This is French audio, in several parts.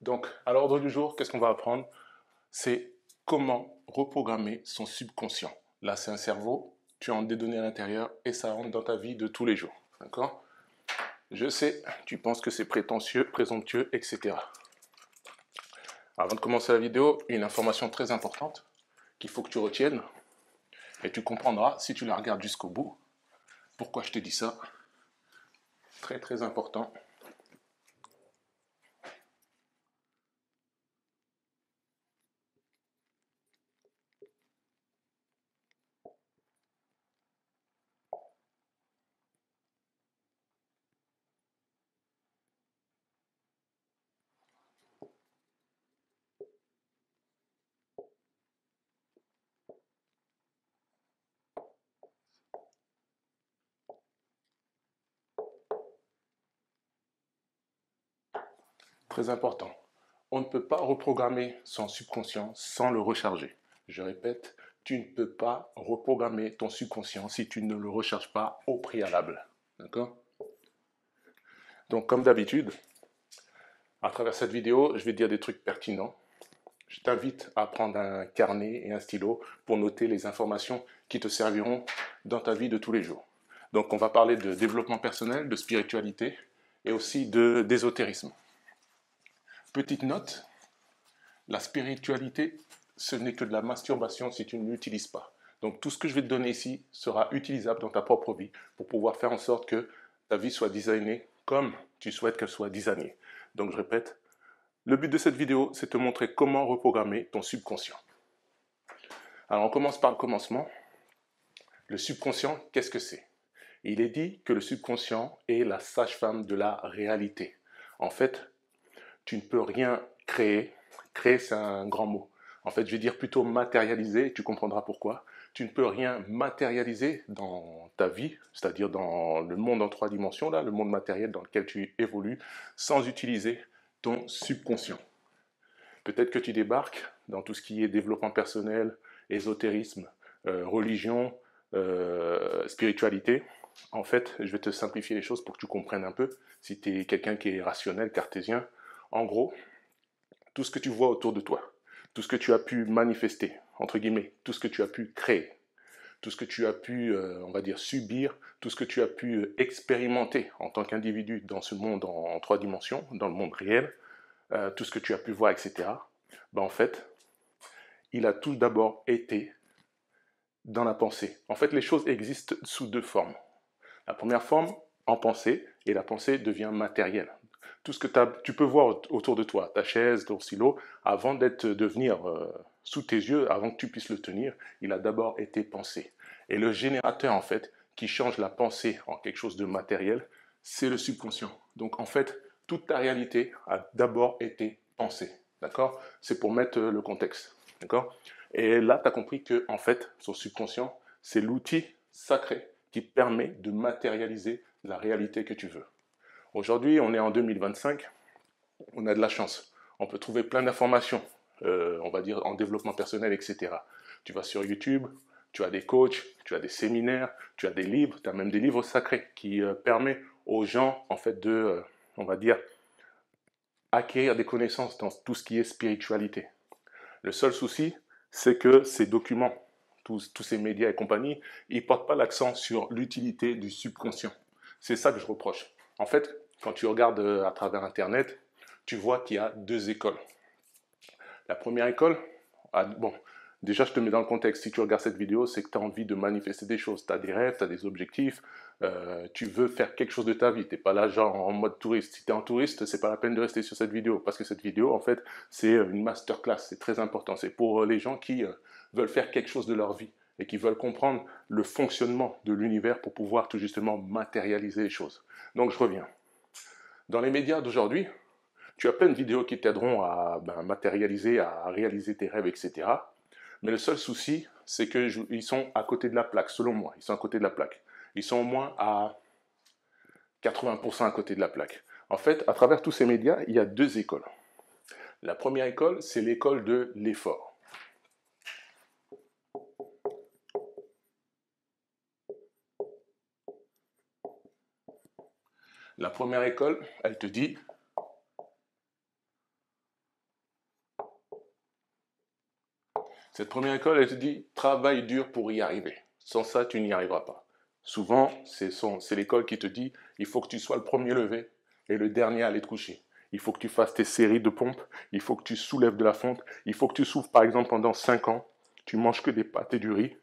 Donc, à l'ordre du jour, qu'est-ce qu'on va apprendre? C'est comment reprogrammer son subconscient. Là, c'est un cerveau, tu as des données à l'intérieur et ça rentre dans ta vie de tous les jours. D'accord? Je sais, tu penses que c'est prétentieux, présomptueux, etc. Avant de commencer la vidéo, une information très importante qu'il faut que tu retiennes et tu comprendras si tu la regardes jusqu'au bout. Pourquoi je te dis ça? Très très important. Très important. On ne peut pas reprogrammer son subconscient sans le recharger. Je répète, tu ne peux pas reprogrammer ton subconscient si tu ne le recharges pas au préalable. D'accord? Donc, comme d'habitude, à travers cette vidéo, je vais te dire des trucs pertinents. Je t'invite à prendre un carnet et un stylo pour noter les informations qui te serviront dans ta vie de tous les jours. Donc, on va parler de développement personnel, de spiritualité et aussi d'ésotérisme. Petite note, la spiritualité, ce n'est que de la masturbation si tu ne l'utilises pas. Donc tout ce que je vais te donner ici sera utilisable dans ta propre vie pour pouvoir faire en sorte que ta vie soit designée comme tu souhaites qu'elle soit designée. Donc je répète, le but de cette vidéo, c'est de te montrer comment reprogrammer ton subconscient. Alors on commence par le commencement. Le subconscient, qu'est-ce que c'est? Il est dit que le subconscient est la sage-femme de la réalité. En fait, tu ne peux rien créer. Créer, c'est un grand mot. En fait, je vais dire plutôt matérialiser, tu comprendras pourquoi. Tu ne peux rien matérialiser dans ta vie, c'est-à-dire dans le monde en 3 dimensions, là, le monde matériel dans lequel tu évolues, sans utiliser ton subconscient. Peut-être que tu débarques dans tout ce qui est développement personnel, ésotérisme, religion, spiritualité. En fait, je vais te simplifier les choses pour que tu comprennes un peu, si tu es quelqu'un qui est rationnel, cartésien. En gros, tout ce que tu vois autour de toi, tout ce que tu as pu manifester, entre guillemets, tout ce que tu as pu créer, tout ce que tu as pu, on va dire, subir, tout ce que tu as pu expérimenter en tant qu'individu dans ce monde en 3 dimensions, dans le monde réel, tout ce que tu as pu voir, etc., ben en fait, il a tout d'abord été dans la pensée. En fait, les choses existent sous 2 formes. La première forme, en pensée, et la pensée devient matérielle. Tout ce que tu peux voir autour de toi, ta chaise, ton stylo, avant de venir sous tes yeux, avant que tu puisses le tenir, il a d'abord été pensé. Et le générateur, en fait, qui change la pensée en quelque chose de matériel, c'est le subconscient. Donc, en fait, toute ta réalité a d'abord été pensée. D'accord? C'est pour mettre le contexte. D'accord? Et là, tu as compris que, en fait, son subconscient, c'est l'outil sacré qui permet de matérialiser la réalité que tu veux. Aujourd'hui, on est en 2025, on a de la chance. On peut trouver plein d'informations, on va dire en développement personnel, etc. Tu vas sur YouTube, tu as des coachs, tu as des séminaires, tu as des livres, tu as même des livres sacrés qui permettent aux gens, en fait, on va dire, acquérir des connaissances dans tout ce qui est spiritualité. Le seul souci, c'est que ces documents, tous ces médias et compagnie, ils ne portent pas l'accent sur l'utilité du subconscient. C'est ça que je reproche. En fait, quand tu regardes à travers Internet, tu vois qu'il y a 2 écoles. La première école, bon, déjà je te mets dans le contexte, si tu regardes cette vidéo, c'est que tu as envie de manifester des choses, tu as des rêves, tu as des objectifs, tu veux faire quelque chose de ta vie, tu n'es pas là genre en mode touriste. Si tu es en touriste, c'est pas la peine de rester sur cette vidéo, parce que cette vidéo, en fait, c'est une masterclass, c'est très important, c'est pour les gens qui veulent faire quelque chose de leur vie et qui veulent comprendre le fonctionnement de l'univers pour pouvoir tout justement matérialiser les choses. Donc je reviens. Dans les médias d'aujourd'hui, tu as plein de vidéos qui t'aideront à matérialiser, à réaliser tes rêves, etc. Mais le seul souci, c'est qu'ils sont à côté de la plaque, selon moi. Ils sont à côté de la plaque. Ils sont au moins à 80% à côté de la plaque. En fait, à travers tous ces médias, il y a 2 écoles. La première école, c'est l'école de l'effort. La première école, elle te dit, Cette première école, elle te dit, travaille dur pour y arriver. Sans ça, tu n'y arriveras pas. Souvent, c'est l'école qui te dit, il faut que tu sois le premier levé et le dernier à aller te coucher. Il faut que tu fasses tes séries de pompes, il faut que tu soulèves de la fonte, il faut que tu souffres, par exemple, pendant 5 ans, tu manges que des pâtes et du riz.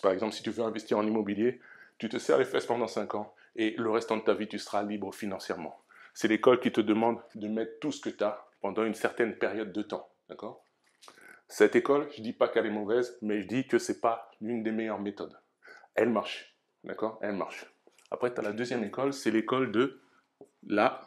Par exemple, si tu veux investir en immobilier, tu te serres les fesses pendant 5 ans et le restant de ta vie, tu seras libre financièrement. C'est l'école qui te demande de mettre tout ce que tu as pendant une certaine période de temps. D'accord? Cette école, je ne dis pas qu'elle est mauvaise, mais je dis que ce n'est pas l'une des meilleures méthodes. Elle marche. D'accord? Elle marche. Après, tu as la deuxième école, c'est l'école de la...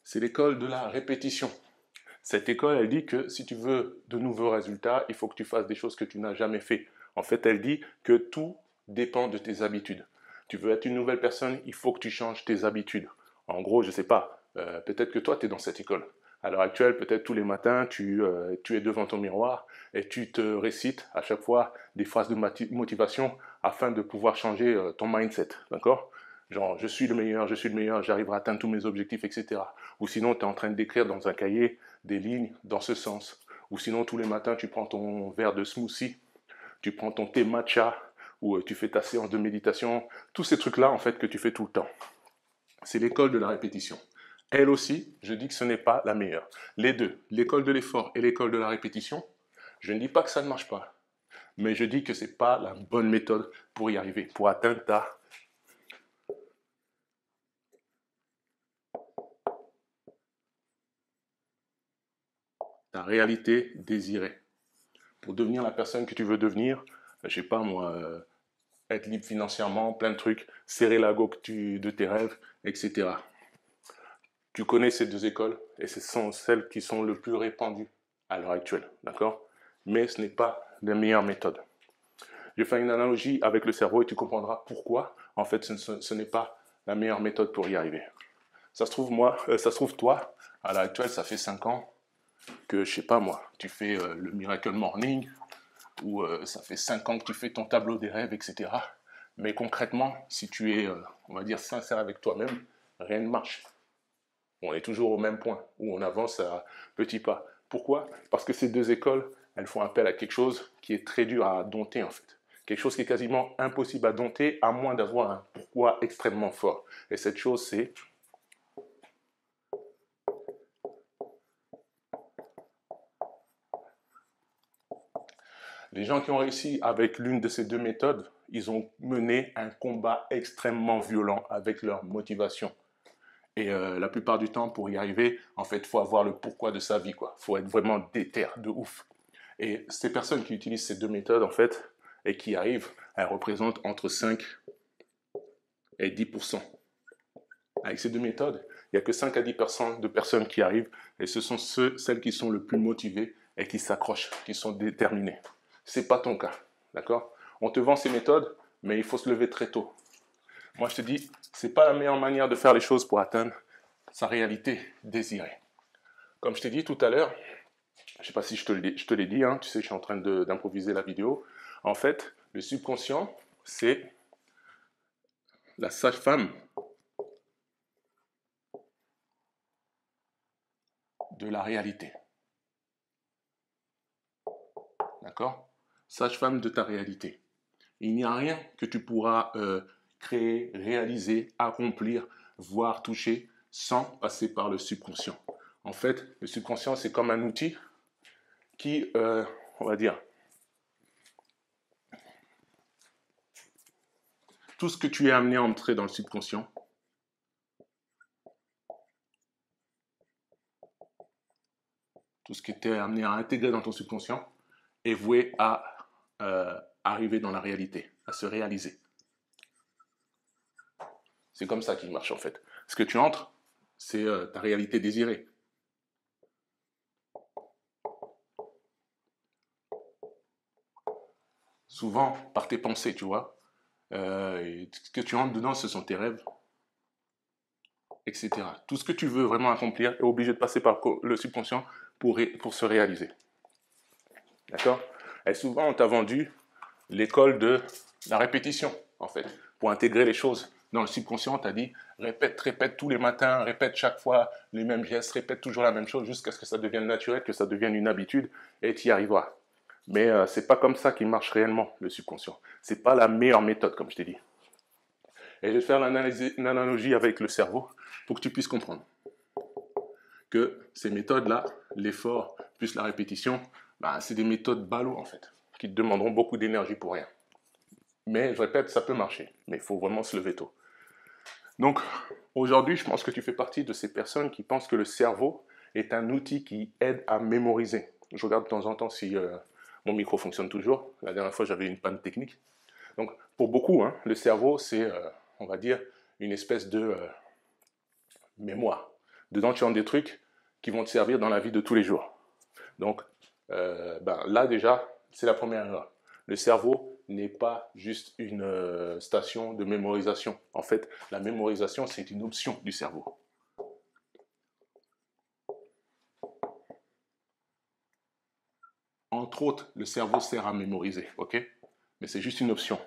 C'est l'école de la répétition. Cette école, elle dit que si tu veux de nouveaux résultats, il faut que tu fasses des choses que tu n'as jamais fait. En fait, elle dit que tout dépend de tes habitudes. Tu veux être une nouvelle personne, il faut que tu changes tes habitudes. En gros, je ne sais pas, peut-être que toi, tu es dans cette école. À l'heure actuelle, peut-être tous les matins, tu es devant ton miroir et tu te récites à chaque fois des phrases de motivation afin de pouvoir changer ton mindset. D'accord? Genre, je suis le meilleur, j'arrive à atteindre tous mes objectifs, etc. Ou sinon, tu es en train d'écrire dans un cahier des lignes dans ce sens. Ou sinon, tous les matins, tu prends ton verre de smoothie, tu prends ton thé matcha, ou tu fais ta séance de méditation. Tous ces trucs-là, en fait, que tu fais tout le temps. C'est l'école de la répétition. Elle aussi, je dis que ce n'est pas la meilleure. Les deux, l'école de l'effort et l'école de la répétition, je ne dis pas que ça ne marche pas, mais je dis que ce n'est pas la bonne méthode pour y arriver, pour atteindre ta réalité désirée. Pour devenir la personne que tu veux devenir, je sais pas moi, être libre financièrement, plein de trucs, serrer la go de tes rêves, etc. Tu connais ces deux écoles et ce sont celles qui sont le plus répandues à l'heure actuelle, d'accord? Mais ce n'est pas la meilleure méthode. Je vais faire une analogie avec le cerveau et tu comprendras pourquoi, en fait, ce n'est pas la meilleure méthode pour y arriver. Ça se trouve, ça se trouve, toi, à l'heure actuelle, ça fait 5 ans que, je sais pas moi, tu fais le Miracle Morning, ou ça fait 5 ans que tu fais ton tableau des rêves, etc. Mais concrètement, si tu es, on va dire, sincère avec toi-même, rien ne marche. On est toujours au même point, où on avance à petits pas. Pourquoi? Parce que ces deux écoles, elles font appel à quelque chose qui est très dur à dompter, en fait. Quelque chose qui est quasiment impossible à dompter, à moins d'avoir un pourquoi extrêmement fort. Et cette chose, c'est les gens qui ont réussi avec l'une de ces deux méthodes, ils ont mené un combat extrêmement violent avec leur motivation. Et la plupart du temps, pour y arriver, en fait, il faut avoir le pourquoi de sa vie, quoi. Il faut être vraiment déter de ouf. Et ces personnes qui utilisent ces deux méthodes, en fait, et qui y arrivent, elles représentent entre 5 et 10%. Avec ces deux méthodes, il n'y a que 5 à 10% de personnes qui arrivent, et ce sont celles qui sont le plus motivées et qui s'accrochent, qui sont déterminées. Ce n'est pas ton cas, d'accord? On te vend ces méthodes, mais il faut se lever très tôt. Moi, je te dis, ce n'est pas la meilleure manière de faire les choses pour atteindre sa réalité désirée. Comme je t'ai dit tout à l'heure, je ne sais pas si je te l'ai dit, hein, tu sais, je suis en train d'improviser la vidéo. En fait, le subconscient, c'est la sage-femme de la réalité. D'accord? Sage-femme de ta réalité. Il n'y a rien que tu pourras créer, réaliser, accomplir, voir, toucher, sans passer par le subconscient. En fait, le subconscient, c'est comme un outil qui, on va dire, tout ce que tu es amené à entrer dans le subconscient, tout ce qui était amené à intégrer dans ton subconscient, est voué à arriver dans la réalité, à se réaliser. C'est comme ça qu'il marche en fait. Ce que tu entres, c'est ta réalité désirée. Souvent par tes pensées, tu vois. Et ce que tu entres dedans, ce sont tes rêves, etc. Tout ce que tu veux vraiment accomplir est obligé de passer par le subconscient pour se réaliser. D'accord? Et souvent, on t'a vendu l'école de la répétition, en fait, pour intégrer les choses. Dans le subconscient, on t'a dit, répète, répète tous les matins, répète chaque fois les mêmes gestes, répète toujours la même chose jusqu'à ce que ça devienne naturel, que ça devienne une habitude, et tu y arriveras. Mais c'est pas comme ça qu'il marche réellement, le subconscient. C'est pas la meilleure méthode, comme je t'ai dit. Et je vais faire une analogie avec le cerveau pour que tu puisses comprendre que ces méthodes-là, l'effort plus la répétition, bah, c'est des méthodes ballot en fait, qui te demanderont beaucoup d'énergie pour rien. Mais je répète, ça peut marcher, mais il faut vraiment se lever tôt. Donc aujourd'hui, je pense que tu fais partie de ces personnes qui pensent que le cerveau est un outil qui aide à mémoriser. Je regarde de temps en temps si mon micro fonctionne toujours. La dernière fois, j'avais une panne technique. Donc pour beaucoup, hein, le cerveau, c'est, on va dire, une espèce de mémoire. Dedans, tu as des trucs qui vont te servir dans la vie de tous les jours. Donc là déjà, c'est la première erreur. Le cerveau n'est pas juste une station de mémorisation. En fait, la mémorisation, c'est une option du cerveau. Entre autres, le cerveau sert à mémoriser, ok? Mais c'est juste une option.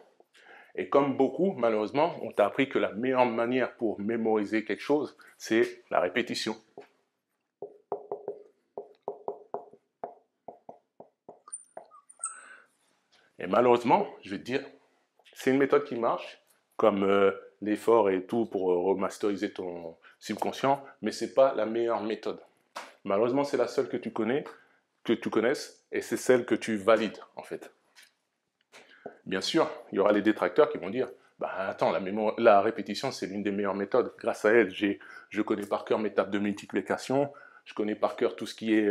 Et comme beaucoup, malheureusement, on t'a appris que la meilleure manière pour mémoriser quelque chose, c'est la répétition. Et malheureusement, je vais te dire, c'est une méthode qui marche, comme l'effort et tout pour remasteriser ton subconscient, mais ce n'est pas la meilleure méthode. Malheureusement, c'est la seule que tu connais, que tu connaisses, et c'est celle que tu valides, en fait. Bien sûr, il y aura les détracteurs qui vont dire, bah attends, la répétition, c'est l'une des meilleures méthodes. Grâce à elle, je connais par cœur mes tables de multiplication, je connais par cœur tout ce qui est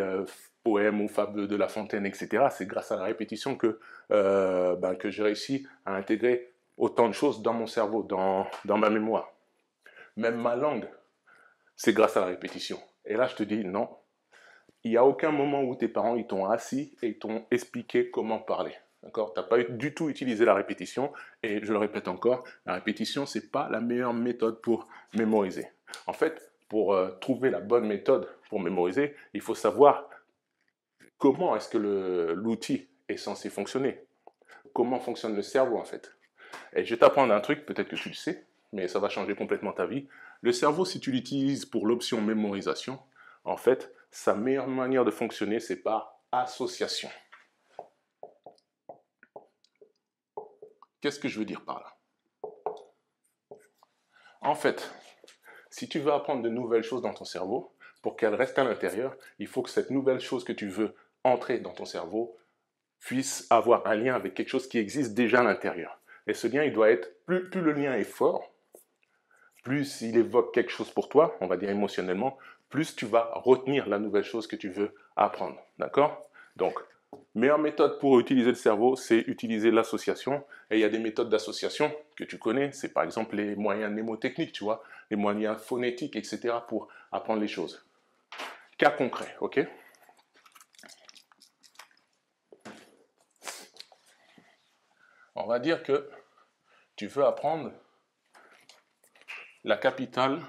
poème ou fable de La Fontaine, etc. C'est grâce à la répétition que j'ai réussi à intégrer autant de choses dans mon cerveau, dans ma mémoire. Même ma langue, c'est grâce à la répétition. Et là, je te dis, non, il n'y a aucun moment où tes parents ils t'ont assis et ils t'ont expliqué comment parler. D'accord? Tu n'as pas du tout utilisé la répétition. Et je le répète encore, la répétition, ce n'est pas la meilleure méthode pour mémoriser. En fait, pour trouver la bonne méthode pour mémoriser, il faut savoir comment est-ce que l'outil est censé fonctionner. Comment fonctionne le cerveau, en fait. Et je vais t'apprendre un truc, peut-être que tu le sais, mais ça va changer complètement ta vie. Le cerveau, si tu l'utilises pour l'option mémorisation, en fait, sa meilleure manière de fonctionner, c'est par association. Qu'est-ce que je veux dire par là? En fait, si tu veux apprendre de nouvelles choses dans ton cerveau, pour qu'elles restent à l'intérieur, il faut que cette nouvelle chose que tu veux entrer dans ton cerveau puisse avoir un lien avec quelque chose qui existe déjà à l'intérieur. Et ce lien, il doit être, plus le lien est fort, plus il évoque quelque chose pour toi, on va dire émotionnellement, plus tu vas retenir la nouvelle chose que tu veux apprendre. D'accord? Donc, meilleure méthode pour utiliser le cerveau, c'est utiliser l'association. Et il y a des méthodes d'association que tu connais. C'est par exemple les moyens mnémotechniques, tu vois, les moyens phonétiques, etc. pour apprendre les choses. Cas concret, ok? On va dire que tu veux apprendre la capitale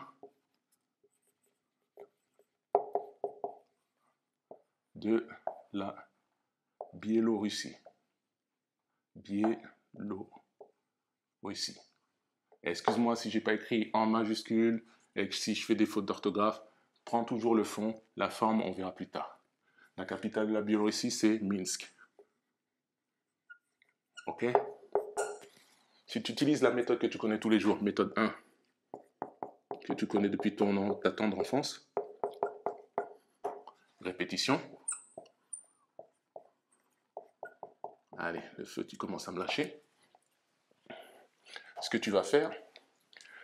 de la Biélorussie. Biélorussie. Excuse-moi si j'ai pas écrit en majuscule et que si je fais des fautes d'orthographe, prends toujours le fond, la forme, on verra plus tard. La capitale de la Biélorussie, c'est Minsk. Ok? Si tu utilises la méthode que tu connais tous les jours, méthode 1, que tu connais depuis ta tendre enfance, répétition. Allez, le feu qui commence à me lâcher. Ce que tu vas faire,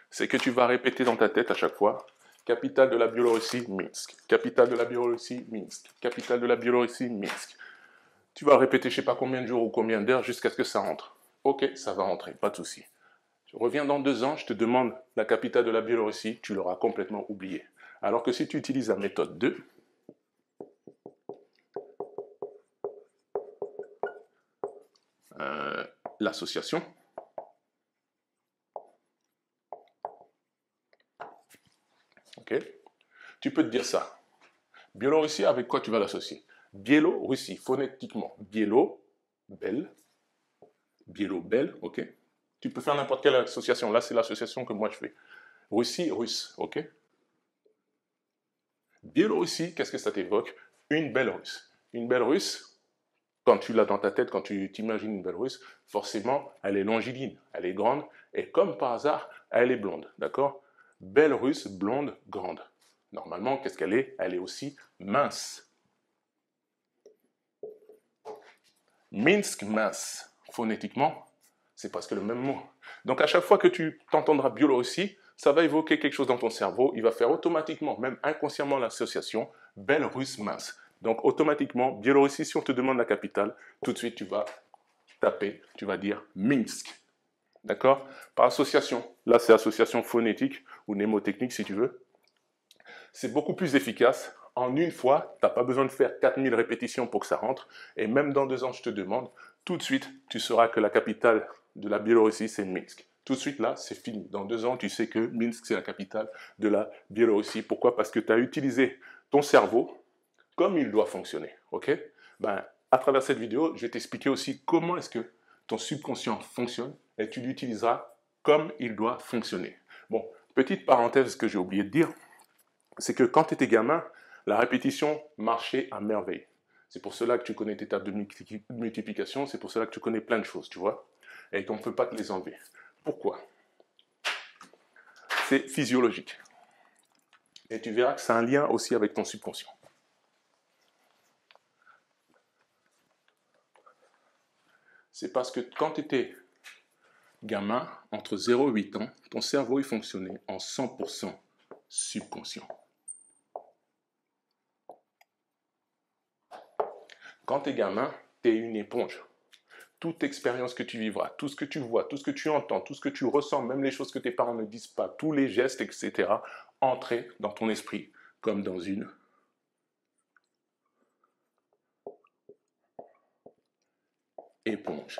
c'est que tu vas répéter dans ta tête à chaque fois, capitale de la Biélorussie, Minsk. Capitale de la Biélorussie, Minsk. Capitale de la Biélorussie, Minsk. Tu vas répéter je ne sais pas combien de jours ou combien d'heures jusqu'à ce que ça rentre. Ok, ça va rentrer, pas de souci. Je reviens dans 2 ans, je te demande la capitale de la Biélorussie, tu l'auras complètement oublié. Alors que si tu utilises la méthode 2, l'association, ok, tu peux te dire ça. Biélorussie, avec quoi tu vas l'associer? Biélorussie, phonétiquement. Biélo, belle, biélo, belle, ok? Tu peux faire n'importe quelle association. Là, c'est l'association que moi je fais. Russie, russe, ok? Biélorussie, qu'est-ce que ça t'évoque? Une belle russe. Une belle russe, quand tu l'as dans ta tête, quand tu t'imagines une belle russe, forcément, elle est longiligne, elle est grande, et comme par hasard, elle est blonde, d'accord? Belle russe, blonde, grande. Normalement, qu'est-ce qu'elle est? Elle est aussi mince. Minsk, mince. Phonétiquement, c'est presque le même mot. Donc à chaque fois que tu t'entendras Biélorussie, ça va évoquer quelque chose dans ton cerveau, il va faire automatiquement, même inconsciemment l'association, belle russe mince. Donc automatiquement, Biélorussie, si on te demande la capitale, tout de suite tu vas taper, tu vas dire Minsk. D'accord? Par association. Là, c'est association phonétique ou mnémotechnique si tu veux. C'est beaucoup plus efficace. En une fois, tu n'as pas besoin de faire 4000 répétitions pour que ça rentre. Et même dans 2 ans, je te demande, tout de suite, tu sauras que la capitale de la Biélorussie, c'est Minsk. Tout de suite, là, c'est fini. Dans 2 ans, tu sais que Minsk, c'est la capitale de la Biélorussie. Pourquoi? Parce que tu as utilisé ton cerveau comme il doit fonctionner. OK? Ben, à travers cette vidéo, je vais t'expliquer aussi comment est-ce que ton subconscient fonctionne et tu l'utiliseras comme il doit fonctionner. Bon, petite parenthèse que j'ai oublié de dire, c'est que quand tu étais gamin, la répétition marchait à merveille. C'est pour cela que tu connais tes tables de multiplication, c'est pour cela que tu connais plein de choses, tu vois, et qu'on ne peut pas te les enlever. Pourquoi? C'est physiologique. Et tu verras que c'est un lien aussi avec ton subconscient. C'est parce que quand tu étais gamin, entre 0 et 8 ans, ton cerveau il fonctionnait en 100% subconscient. Quand tu es gamin, tu es une éponge. Toute expérience que tu vivras, tout ce que tu vois, tout ce que tu entends, tout ce que tu ressens, même les choses que tes parents ne disent pas, tous les gestes, etc., entrent dans ton esprit comme dans une éponge.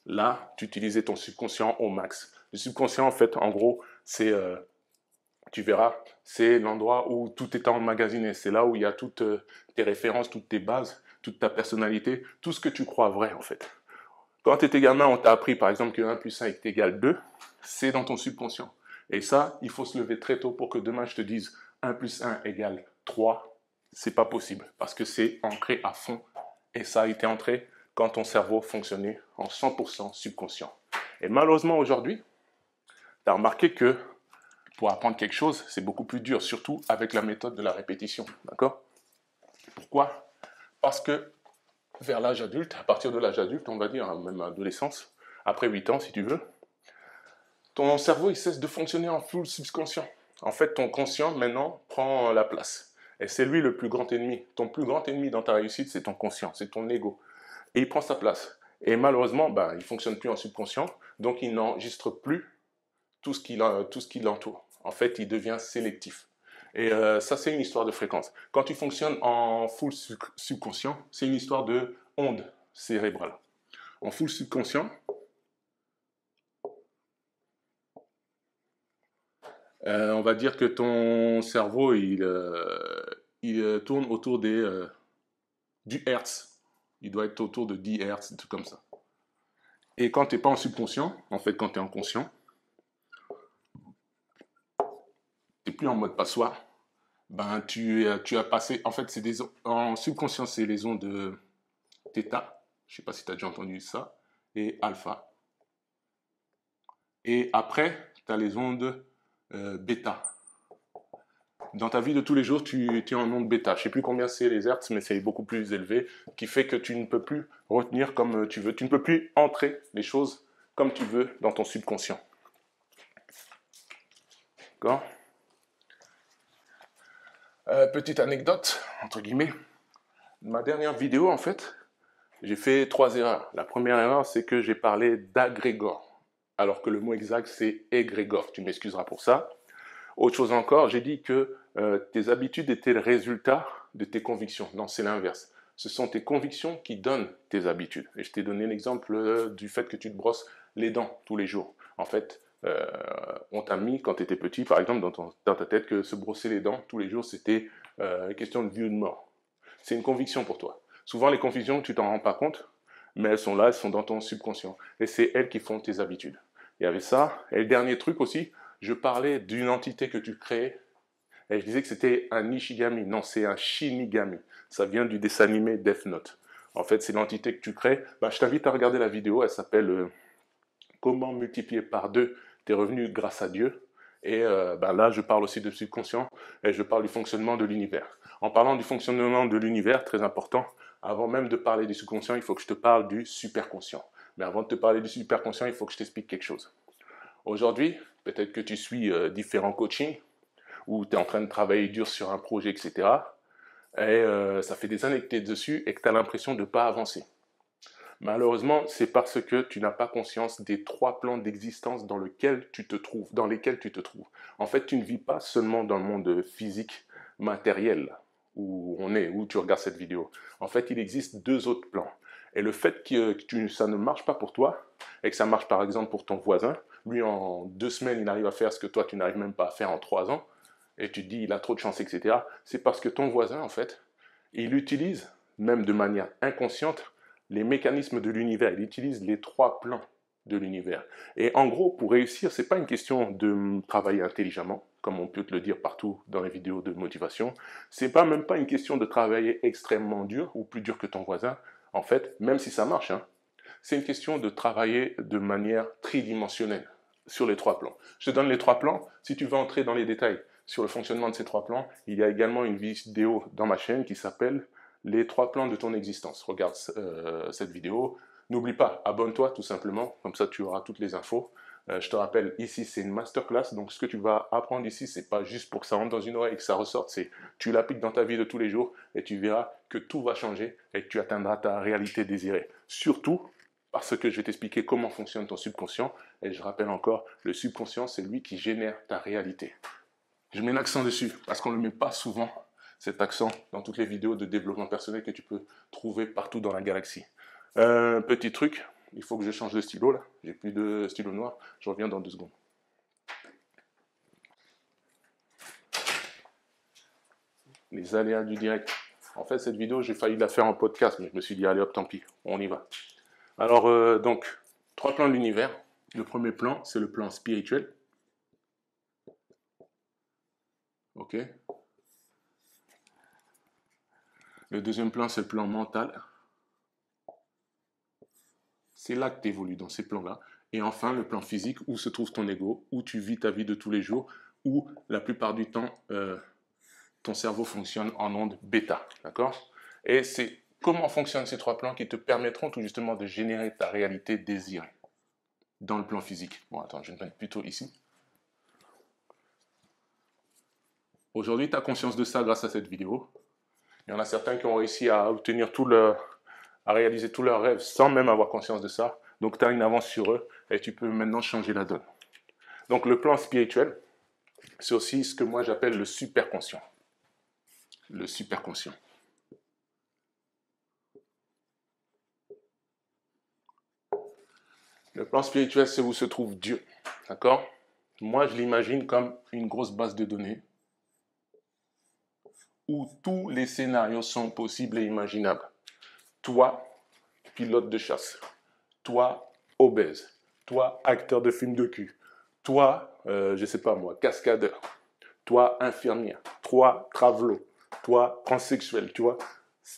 Là, tu utilisais ton subconscient au max. Le subconscient, en fait, en gros, c'est, tu verras, c'est l'endroit où tout est emmagasiné. C'est là où il y a toutes tes références, toutes tes bases, toute ta personnalité, tout ce que tu crois vrai, en fait. Quand tu étais gamin, on t'a appris, par exemple, que 1 plus 1 est égal 2. C'est dans ton subconscient. Et ça, il faut se lever très tôt pour que demain, je te dise 1 plus 1 égale 3. C'est pas possible, parce que c'est ancré à fond. Et ça a été ancré quand ton cerveau fonctionnait en 100% subconscient. Et malheureusement, aujourd'hui, tu as remarqué que pour apprendre quelque chose, c'est beaucoup plus dur, surtout avec la méthode de la répétition. D'accord? Pourquoi? Parce que vers l'âge adulte, à partir de l'âge adulte, on va dire, même adolescence, après 8 ans si tu veux, ton cerveau il cesse de fonctionner en full subconscient. En fait, ton conscient maintenant prend la place. Et c'est lui le plus grand ennemi. Ton plus grand ennemi dans ta réussite, c'est ton conscient, c'est ton ego. Et il prend sa place. Et malheureusement, il ne fonctionne plus en subconscient, donc il n'enregistre plus tout ce qui l'entoure. En fait, il devient sélectif. Et ça, c'est une histoire de fréquence. Quand tu fonctionnes en full subconscient, c'est une histoire de onde cérébrale. En full subconscient, on va dire que ton cerveau, il tourne autour du Hertz. Il doit être autour de 10 Hertz, des trucs comme ça. Et quand tu n'es pas en subconscient, en fait, quand tu es en conscient, tu n'es plus en mode passoire, tu as passé, en fait, en subconscient, c'est les ondes de θ, je ne sais pas si tu as déjà entendu ça, et alpha. Et après, tu as les ondes bêta. Dans ta vie de tous les jours, tu es en onde bêta. Je ne sais plus combien c'est les hertz, mais c'est beaucoup plus élevé, qui fait que tu ne peux plus retenir comme tu veux. Tu ne peux plus entrer les choses comme tu veux dans ton subconscient. D'accord? Petite anecdote, entre guillemets. Ma dernière vidéo, en fait, j'ai fait 3 erreurs. La première erreur, c'est que j'ai parlé d'agrégore, alors que le mot exact, c'est égrégore. Tu m'excuseras pour ça. Autre chose encore, j'ai dit que tes habitudes étaient le résultat de tes convictions. Non, c'est l'inverse. Ce sont tes convictions qui donnent tes habitudes. Et je t'ai donné l'exemple du fait que tu te brosses les dents tous les jours. En fait, on t'a mis, quand tu étais petit, par exemple, dans ta tête, que se brosser les dents tous les jours, c'était question de vie ou de mort. C'est une conviction pour toi. Souvent, les confusions, tu t'en rends pas compte, mais elles sont là, elles sont dans ton subconscient. Et c'est elles qui font tes habitudes. Il y avait ça. Et le dernier truc aussi, je parlais d'une entité que tu crées. Et je disais que c'était un Ishigami. Non, c'est un Shinigami. Ça vient du dessin animé Death Note. En fait, c'est l'entité que tu crées. Bah, je t'invite à regarder la vidéo. Elle s'appelle Comment multiplier par 2 tes revenus grâce à Dieu. Et là, je parle aussi de subconscient et je parle du fonctionnement de l'univers. En parlant du fonctionnement de l'univers, très important, avant même de parler du subconscient, il faut que je te parle du superconscient. Mais avant de te parler du superconscient, il faut que je t'explique quelque chose. Aujourd'hui, peut-être que tu suis différents coachings, ou tu es en train de travailler dur sur un projet, etc. Et ça fait des années que tu es dessus et que tu as l'impression de ne pas avancer. Malheureusement, c'est parce que tu n'as pas conscience des 3 plans d'existence dans lesquels tu te trouves. En fait, tu ne vis pas seulement dans le monde physique, matériel, où tu regardes cette vidéo. En fait, il existe 2 autres plans. Et le fait que ça ne marche pas pour toi, et que ça marche par exemple pour ton voisin, lui en 2 semaines, il arrive à faire ce que toi, tu n'arrives même pas à faire en 3 ans, et tu te dis, il a trop de chance, etc. C'est parce que ton voisin, en fait, il utilise, même de manière inconsciente, les mécanismes de l'univers. Il utilise les 3 plans de l'univers. Et en gros, pour réussir, c'est pas une question de travailler intelligemment, comme on peut te le dire partout dans les vidéos de motivation. C'est pas même pas une question de travailler extrêmement dur ou plus dur que ton voisin. En fait, même si ça marche, hein, c'est une question de travailler de manière tridimensionnelle sur les 3 plans. Je te donne les 3 plans. Si tu veux entrer dans les détails sur le fonctionnement de ces 3 plans, il y a également une vidéo dans ma chaîne qui s'appelle les 3 plans de ton existence. Regarde cette vidéo. N'oublie pas, abonne-toi tout simplement, comme ça tu auras toutes les infos. Je te rappelle, ici c'est une masterclass, donc ce que tu vas apprendre ici, c'est pas juste pour que ça rentre dans une oreille et que ça ressorte, c'est tu l'appliques dans ta vie de tous les jours et tu verras que tout va changer et que tu atteindras ta réalité désirée. Surtout parce que je vais t'expliquer comment fonctionne ton subconscient et je rappelle encore, le subconscient c'est lui qui génère ta réalité. Je mets l'accent dessus parce qu'on ne le met pas souvent, cet accent, dans toutes les vidéos de développement personnel que tu peux trouver partout dans la galaxie. Petit truc, il faut que je change de stylo là. J'ai plus de stylo noir. Je reviens dans 2 secondes. Les aléas du direct. En fait, cette vidéo, j'ai failli la faire en podcast, mais je me suis dit, allez hop, tant pis, on y va. Alors, donc, 3 plans de l'univers. Le premier plan, c'est le plan spirituel. Ok. Le deuxième plan, c'est le plan mental. C'est là que tu évolues, dans ces plans-là. Et enfin, le plan physique, où se trouve ton ego, où tu vis ta vie de tous les jours, où la plupart du temps, ton cerveau fonctionne en onde bêta. D'accord? Et c'est comment fonctionnent ces 3 plans qui te permettront tout justement de générer ta réalité désirée dans le plan physique. Bon, attends, je vais me mettre plutôt ici. Aujourd'hui, tu as conscience de ça grâce à cette vidéo. Il y en a certains qui ont réussi à obtenir à réaliser tous leurs rêves sans même avoir conscience de ça. Donc, tu as une avance sur eux et tu peux maintenant changer la donne. Donc, le plan spirituel, c'est aussi ce que moi j'appelle le superconscient. Le superconscient. Le plan spirituel, c'est où se trouve Dieu. D'accord? Moi, je l'imagine comme une grosse base de données où tous les scénarios sont possibles et imaginables. Toi, pilote de chasse. Toi, obèse. Toi, acteur de film de cul. Toi, je sais pas moi, cascadeur. Toi, infirmière. Toi, travelo. Toi, transsexuel. Tu vois,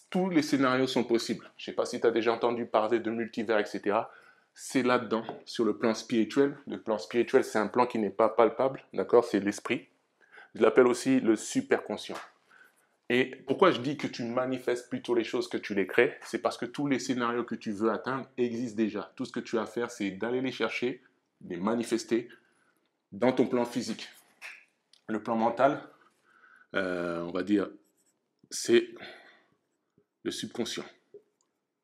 tous les scénarios sont possibles. Je sais pas si tu as déjà entendu parler de multivers, etc. C'est là-dedans, sur le plan spirituel. Le plan spirituel, c'est un plan qui n'est pas palpable, d'accord? C'est l'esprit. Je l'appelle aussi le superconscient. Et pourquoi je dis que tu manifestes plutôt les choses que tu les crées? C'est parce que tous les scénarios que tu veux atteindre existent déjà. Tout ce que tu as à faire, c'est d'aller les chercher, les manifester dans ton plan physique. Le plan mental, on va dire, c'est le subconscient.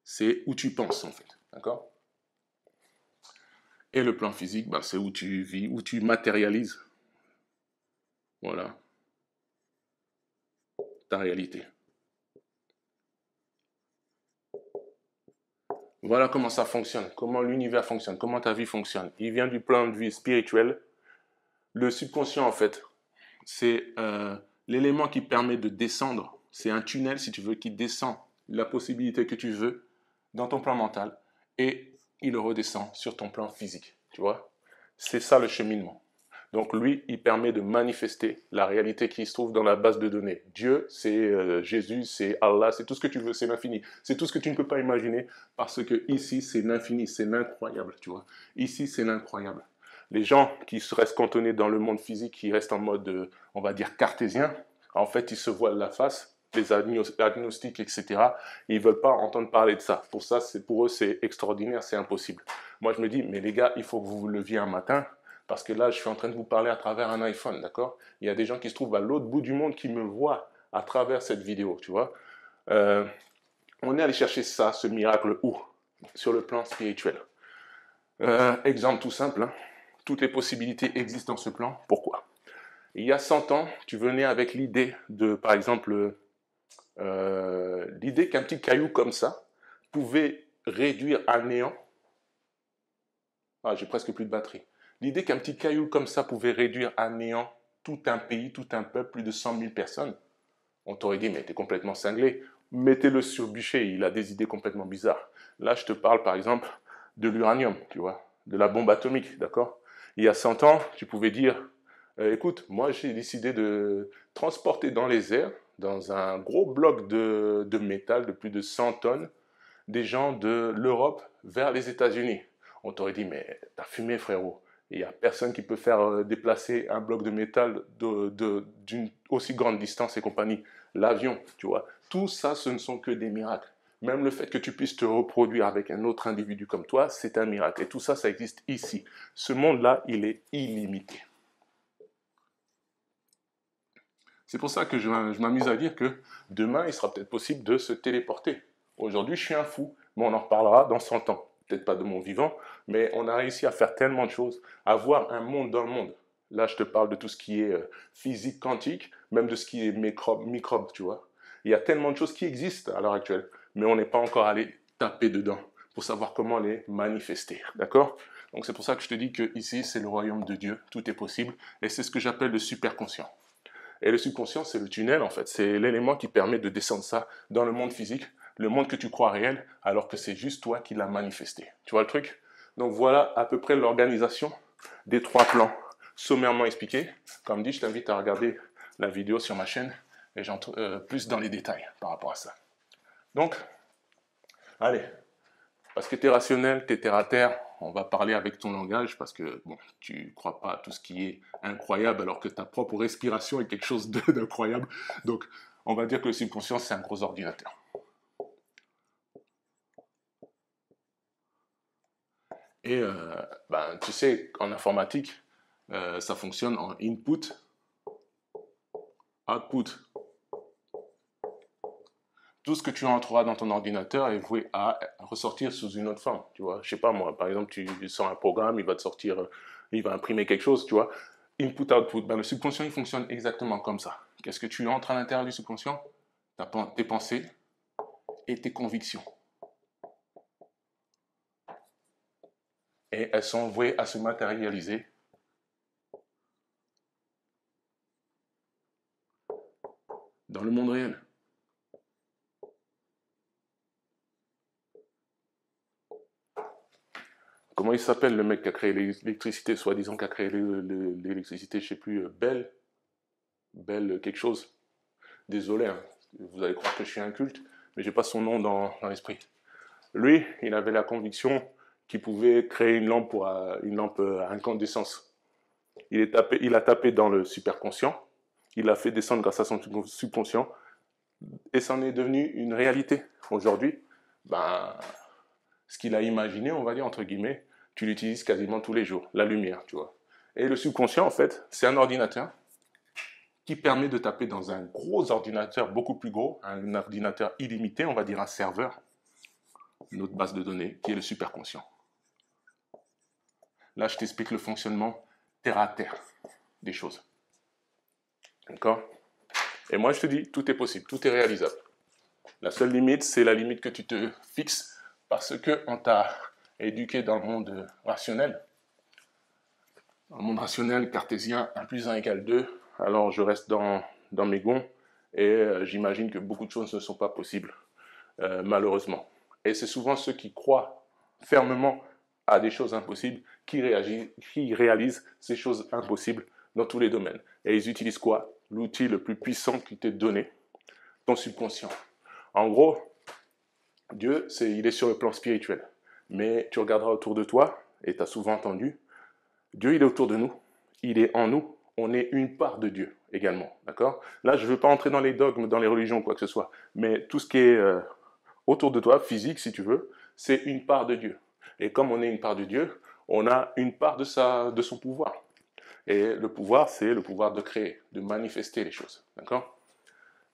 C'est où tu penses, en fait. D'accord? Et le plan physique, c'est où tu vis, où tu matérialises. Voilà. Ta réalité. Voilà comment ça fonctionne, comment l'univers fonctionne, comment ta vie fonctionne. Il vient du plan de vue spirituel. Le subconscient, en fait, c'est l'élément qui permet de descendre. C'est un tunnel, si tu veux, qui descend la possibilité que tu veux dans ton plan mental et il redescend sur ton plan physique. Tu vois? C'est ça le cheminement. Donc lui, il permet de manifester la réalité qui se trouve dans la base de données. Dieu, c'est Jésus, c'est Allah, c'est tout ce que tu veux, c'est l'infini. C'est tout ce que tu ne peux pas imaginer parce que ici, c'est l'infini, c'est l'incroyable, tu vois. Ici, c'est l'incroyable. Les gens qui se restent cantonnés dans le monde physique, qui restent en mode, on va dire, cartésien, en fait, ils se voilent la face, les agnostiques, etc. Ils ne veulent pas entendre parler de ça. Pour eux, c'est extraordinaire, c'est impossible. Moi, je me dis, mais les gars, il faut que vous vous leviez un matin, parce que là, je suis en train de vous parler à travers un iPhone, d'accord? Il y a des gens qui se trouvent à l'autre bout du monde qui me voient à travers cette vidéo, tu vois? On est allé chercher ça, ce miracle, où? Sur le plan spirituel. Exemple tout simple, hein. Toutes les possibilités existent dans ce plan. Pourquoi? Il y a 100 ans, tu venais avec l'idée de, par exemple, l'idée qu'un petit caillou comme ça pouvait réduire à néant. Ah, j'ai presque plus de batterie. L'idée qu'un petit caillou comme ça pouvait réduire à néant tout un pays, tout un peuple, plus de 100 000 personnes, on t'aurait dit, mais t'es complètement cinglé. Mettez-le sur bûcher, il a des idées complètement bizarres. Là, je te parle par exemple de l'uranium, tu vois, de la bombe atomique, d'accord? Il y a 100 ans, tu pouvais dire, écoute, moi j'ai décidé de transporter dans les airs, dans un gros bloc de métal de plus de 100 tonnes, des gens de l'Europe vers les États-Unis. On t'aurait dit, mais t'as fumé, frérot. Il n'y a personne qui peut faire déplacer un bloc de métal d'une aussi grande distance et compagnie. L'avion, tu vois. Tout ça, ce ne sont que des miracles. Même le fait que tu puisses te reproduire avec un autre individu comme toi, c'est un miracle. Et tout ça, ça existe ici. Ce monde-là, il est illimité. C'est pour ça que je m'amuse à dire que demain, il sera peut-être possible de se téléporter. Aujourd'hui, je suis un fou, mais on en reparlera dans 100 ans. Peut-être pas de mon vivant, mais on a réussi à faire tellement de choses, à voir un monde dans le monde. Là, je te parle de tout ce qui est physique quantique, même de ce qui est microbe, tu vois. Il y a tellement de choses qui existent à l'heure actuelle, mais on n'est pas encore allé taper dedans pour savoir comment les manifester, d'accord? Donc c'est pour ça que je te dis que ici, c'est le royaume de Dieu, tout est possible, et c'est ce que j'appelle le superconscient. Et le subconscient, c'est le tunnel, en fait. C'est l'élément qui permet de descendre ça dans le monde physique, le monde que tu crois réel, alors que c'est juste toi qui l'as manifesté. Tu vois le truc? Donc voilà à peu près l'organisation des 3 plans sommairement expliqués. Comme dit, je t'invite à regarder la vidéo sur ma chaîne et j'entre plus dans les détails par rapport à ça. Donc, allez, parce que tu es rationnel, tu es terre à terre, on va parler avec ton langage parce que bon, tu ne crois pas à tout ce qui est incroyable alors que ta propre respiration est quelque chose d'incroyable. Donc, on va dire que le subconscient, c'est un gros ordinateur. Et ben, tu sais, en informatique, ça fonctionne en input, output. Tout ce que tu entreras dans ton ordinateur est voué à ressortir sous une autre forme, tu vois. Je sais pas moi, par exemple, tu sors un programme, il va te sortir, il va imprimer quelque chose, tu vois. Input, output. Ben, le subconscient, il fonctionne exactement comme ça. Qu'est-ce que tu entres à l'intérieur du subconscient? Tes pensées et tes convictions. Et elles sont vouées à se matérialiser dans le monde réel. Comment il s'appelle le mec qui a créé l'électricité, soi-disant qui a créé l'électricité, je sais plus, Bell quelque chose. Désolé, hein, vous allez croire que je suis inculte, mais j'ai pas son nom dans l'esprit. Lui, il avait la conviction qu'il pouvait créer une lampe à incandescence. Il a tapé dans le superconscient, il a fait descendre grâce à son subconscient, et c'en est devenu une réalité. Aujourd'hui, ben, ce qu'il a imaginé, on va dire entre guillemets, tu l'utilises quasiment tous les jours, la lumière, tu vois. Et le subconscient, en fait, c'est un ordinateur qui permet de taper dans un gros ordinateur beaucoup plus gros, un ordinateur illimité, on va dire un serveur, une autre base de données, qui est le superconscient. Là, je t'explique le fonctionnement terre à terre des choses. D'accord? Et moi, je te dis, tout est possible, tout est réalisable. La seule limite, c'est la limite que tu te fixes parce qu'on t'a éduqué dans le monde rationnel. Dans le monde rationnel, cartésien, 1 plus 1 égale 2. Alors, je reste dans mes gonds et j'imagine que beaucoup de choses ne sont pas possibles. malheureusement. Et c'est souvent ceux qui croient fermement à des choses impossibles qui réalisent ces choses impossibles dans tous les domaines. Et ils utilisent quoi? L'outil le plus puissant qui t'est donné, ton subconscient. En gros, Dieu, il est sur le plan spirituel. Mais tu regarderas autour de toi, et tu as souvent entendu, Dieu, il est autour de nous, il est en nous, on est une part de Dieu également, d'accord? Là, je ne veux pas entrer dans les dogmes, dans les religions, quoi que ce soit, mais tout ce qui est autour de toi, physique si tu veux, c'est une part de Dieu. Et comme on est une part de Dieu, on a une part de son pouvoir. Et le pouvoir, c'est le pouvoir de créer, de manifester les choses, d'accord?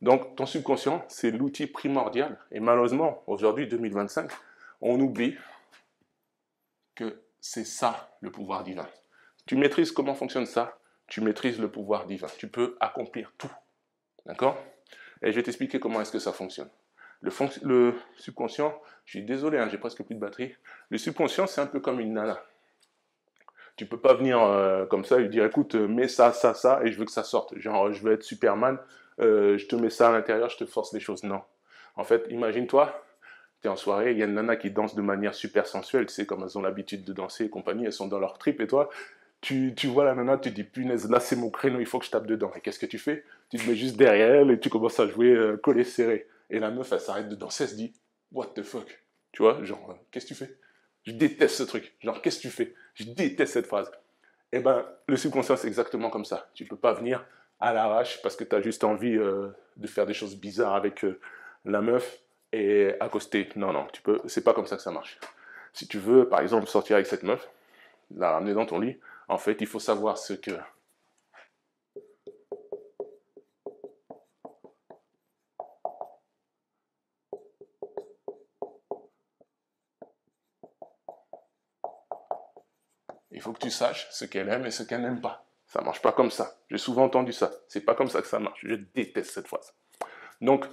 Donc, ton subconscient, c'est l'outil primordial. Et malheureusement, aujourd'hui, 2025, on oublie que c'est ça, le pouvoir divin. Tu maîtrises comment fonctionne ça, tu maîtrises le pouvoir divin. Tu peux accomplir tout. D'accord? Et je vais t'expliquer comment est-ce que ça fonctionne. Le subconscient, je suis désolé, hein, j'ai presque plus de batterie. Le subconscient, c'est un peu comme une nana. Tu peux pas venir comme ça et lui dire, écoute, mets ça, ça, ça, et je veux que ça sorte. Genre, je veux être Superman, je te mets ça à l'intérieur, je te force les choses. Non. En fait, imagine-toi, tu es en soirée, il y a une nana qui danse de manière super sensuelle, tu sais, comme elles ont l'habitude de danser et compagnie, elles sont dans leur trip, et toi, tu vois la nana, tu te dis, punaise, là c'est mon créneau, il faut que je tape dedans. Et qu'est-ce que tu fais? Tu te mets juste derrière elle et tu commences à jouer collé serré. Et la meuf, elle s'arrête de danser, elle se dit, what the fuck? Tu vois, genre, qu'est-ce que tu fais? Je déteste ce truc. Genre, qu'est-ce que tu fais? Je déteste cette phrase. Eh ben, le subconscient, c'est exactement comme ça. Tu peux pas venir à l'arrache parce que tu as juste envie de faire des choses bizarres avec la meuf et accoster. Non, non, c'est pas comme ça que ça marche. Si tu veux, par exemple, sortir avec cette meuf, la ramener dans ton lit, en fait, il faut savoir ce que... Il faut que tu saches ce qu'elle aime et ce qu'elle n'aime pas. Ça marche pas comme ça. J'ai souvent entendu ça. C'est pas comme ça que ça marche. Je déteste cette phrase. Donc,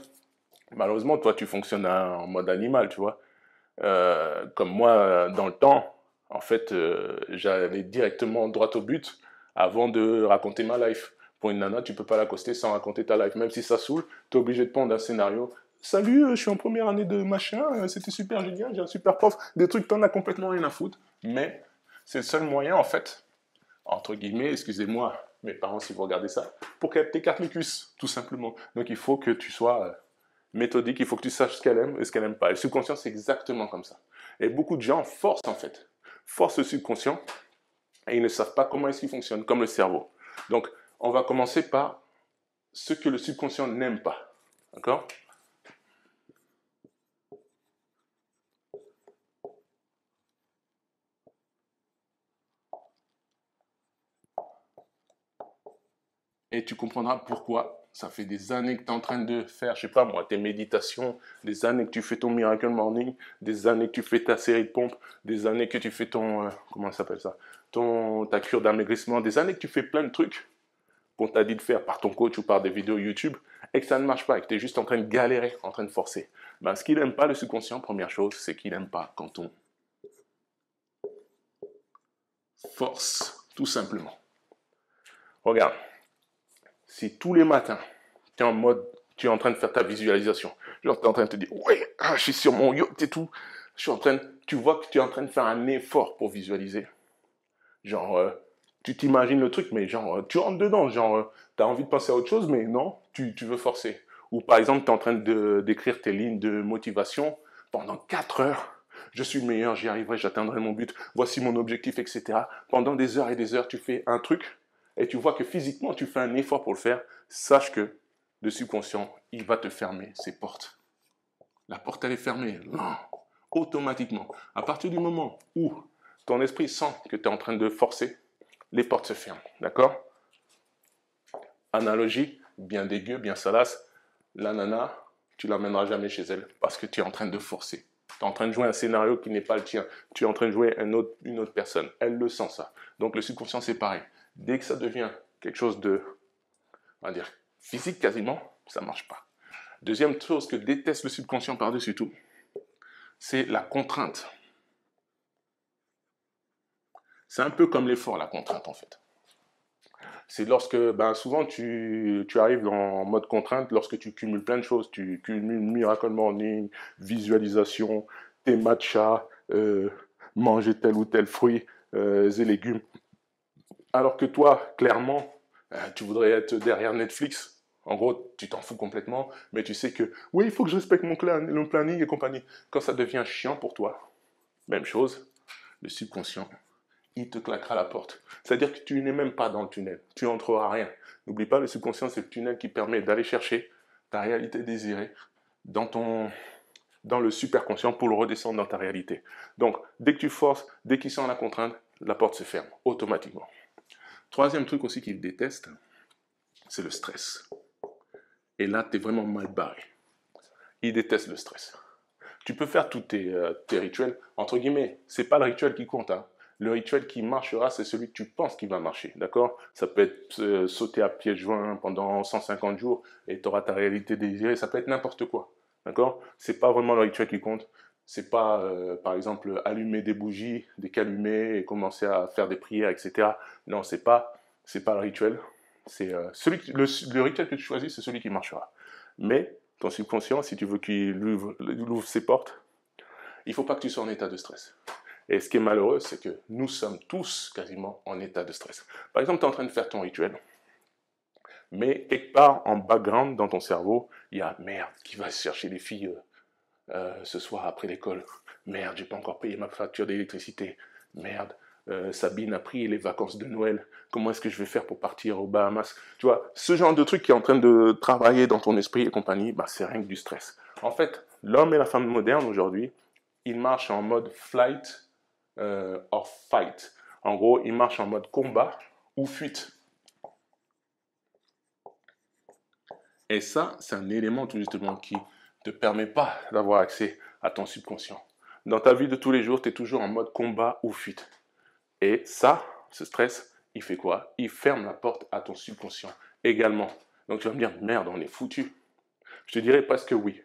malheureusement, toi, tu fonctionnes en mode animal, tu vois. Comme moi, dans le temps, en fait, j'allais directement droit au but avant de raconter ma life. Pour une nana, tu peux pas l'accoster sans raconter ta life. Même si ça saoule, tu es obligé de pondre un scénario. Salut, je suis en première année de machin, c'était super génial, j'ai un super prof. Des trucs, t'en as complètement rien à foutre. Mais c'est le seul moyen, en fait, entre guillemets, excusez-moi, mes parents, si vous regardez ça, pour qu'elle t'écarte les cuisses, tout simplement. Donc il faut que tu sois méthodique, il faut que tu saches ce qu'elle aime et ce qu'elle n'aime pas. Et le subconscient, c'est exactement comme ça. Et beaucoup de gens forcent, en fait, forcent le subconscient et ils ne savent pas comment est-ce qu'il fonctionne, comme le cerveau. Donc, on va commencer par ce que le subconscient n'aime pas. D'accord? Et tu comprendras pourquoi. Ça fait des années que tu es en train de faire, je sais pas moi, tes méditations, des années que tu fais ton Miracle Morning, des années que tu fais ta série de pompes, des années que tu fais ton, comment ça s'appelle ça, ta cure d'amaigrissement, des années que tu fais plein de trucs qu'on t'a dit de faire par ton coach ou par des vidéos YouTube, et que ça ne marche pas, et que tu es juste en train de galérer, en train de forcer. Ben, ce qu'il n'aime pas, le subconscient, première chose, c'est qu'il n'aime pas quand on force, tout simplement. Regarde, si tous les matins, tu es en mode, tu es en train de faire ta visualisation, genre tu es en train de te dire, ouais, je suis sur mon yacht et tout, tu vois que tu es en train de faire un effort pour visualiser. Genre, tu t'imagines le truc, mais genre, tu rentres dedans, genre, tu as envie de passer à autre chose, mais non, tu veux forcer. Ou par exemple, tu es en train d'écrire tes lignes de motivation pendant 4 heures. Je suis le meilleur, j'y arriverai, j'atteindrai mon but, voici mon objectif, etc. Pendant des heures et des heures, tu fais un truc, et tu vois que physiquement, tu fais un effort pour le faire. Sache que le subconscient, il va te fermer ses portes. La porte, elle est fermée. Non. Automatiquement. À partir du moment où ton esprit sent que tu es en train de forcer, les portes se ferment. D'accord? Analogie, bien dégueu, bien salace. La nana, tu l'emmèneras jamais chez elle parce que tu es en train de forcer. Tu es en train de jouer un scénario qui n'est pas le tien. Tu es en train de jouer une autre personne. Elle le sent, ça. Donc le subconscient, c'est pareil. Dès que ça devient quelque chose de, on va dire, physique quasiment, ça ne marche pas. Deuxième chose que déteste le subconscient par-dessus tout, c'est la contrainte. C'est un peu comme l'effort, la contrainte, en fait. C'est lorsque, ben, souvent, tu arrives en mode contrainte lorsque tu cumules plein de choses. Tu cumules Miracle Morning, visualisation, tes matchas, manger tel ou tel fruit et légumes. Alors que toi, clairement, tu voudrais être derrière Netflix. En gros, tu t'en fous complètement, mais tu sais que, oui, il faut que je respecte mon planning et compagnie. Quand ça devient chiant pour toi, même chose, le subconscient, il te claquera la porte. C'est-à-dire que tu n'es même pas dans le tunnel. Tu n'entreras rien. N'oublie pas, le subconscient, c'est le tunnel qui permet d'aller chercher ta réalité désirée dans le superconscient pour le redescendre dans ta réalité. Donc, dès que tu forces, dès qu'il sent la contrainte, la porte se ferme automatiquement. Troisième truc aussi qu'il déteste, c'est le stress. Et là, tu es vraiment mal barré. Il déteste le stress. Tu peux faire tous tes rituels, entre guillemets, c'est pas le rituel qui compte, hein. Le rituel qui marchera, c'est celui que tu penses qui va marcher, d'accord? Ça peut être sauter à pieds joints pendant 150 jours et tu auras ta réalité désirée, ça peut être n'importe quoi, d'accord? C'est pas vraiment le rituel qui compte. C'est pas, par exemple, allumer des bougies, des calumets et commencer à faire des prières, etc. Non, c'est pas le rituel. C'est le rituel que tu choisis, c'est celui qui marchera. Mais ton subconscient, si tu veux qu'il ouvre ses portes, il ne faut pas que tu sois en état de stress. Et ce qui est malheureux, c'est que nous sommes tous quasiment en état de stress. Par exemple, tu es en train de faire ton rituel, mais quelque part en background dans ton cerveau, il y a merde, qui va chercher les filles ce soir après l'école. Merde, j'ai pas encore payé ma facture d'électricité. Merde, Sabine a pris les vacances de Noël. Comment est-ce que je vais faire pour partir aux Bahamas? Tu vois, ce genre de truc qui est en train de travailler dans ton esprit et compagnie, bah, c'est rien que du stress. En fait, l'homme et la femme moderne aujourd'hui, ils marchent en mode flight or fight. En gros, ils marchent en mode combat ou fuite. Et ça, c'est un élément tout justement qui ne te permet pas d'avoir accès à ton subconscient. Dans ta vie de tous les jours, tu es toujours en mode combat ou fuite. Et ça, ce stress, il fait quoi? Il ferme la porte à ton subconscient également. Donc tu vas me dire, merde, on est foutu. Je te dirais presque oui.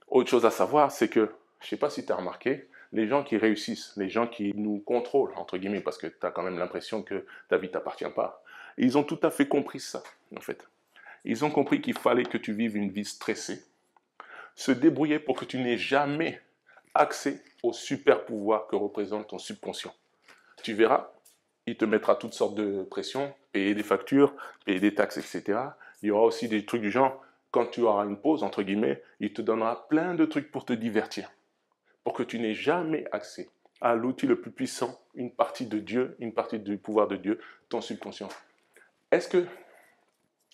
Autre chose à savoir, c'est que, je ne sais pas si tu as remarqué, les gens qui réussissent, les gens qui nous contrôlent, entre guillemets, parce que tu as quand même l'impression que ta vie ne t'appartient pas, ils ont tout à fait compris ça, en fait. Ils ont compris qu'il fallait que tu vives une vie stressée, se débrouiller pour que tu n'aies jamais accès au super pouvoir que représente ton subconscient. Tu verras, il te mettra toutes sortes de pressions, payer des factures, payer des taxes, etc. Il y aura aussi des trucs du genre, quand tu auras une pause, entre guillemets, il te donnera plein de trucs pour te divertir, pour que tu n'aies jamais accès à l'outil le plus puissant, une partie de Dieu, une partie du pouvoir de Dieu, ton subconscient. Est-ce que,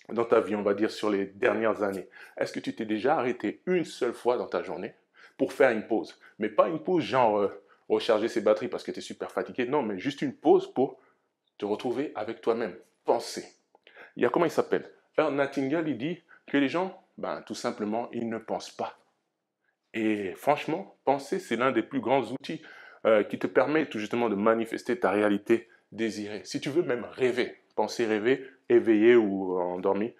dans ta vie, on va dire sur les dernières années, est-ce que tu t'es déjà arrêté une seule fois dans ta journée pour faire une pause? Mais pas une pause genre recharger ses batteries parce que tu es super fatigué, non, mais juste une pause pour te retrouver avec toi-même, penser. Il y a comment il s'appelle? Earl Nightingale, il dit que les gens, ben, tout simplement, ils ne pensent pas. Et franchement, penser, c'est l'un des plus grands outils qui te permet tout justement de manifester ta réalité désirée. Si tu veux même rêver, penser, rêver, éveillé ou endormi, tu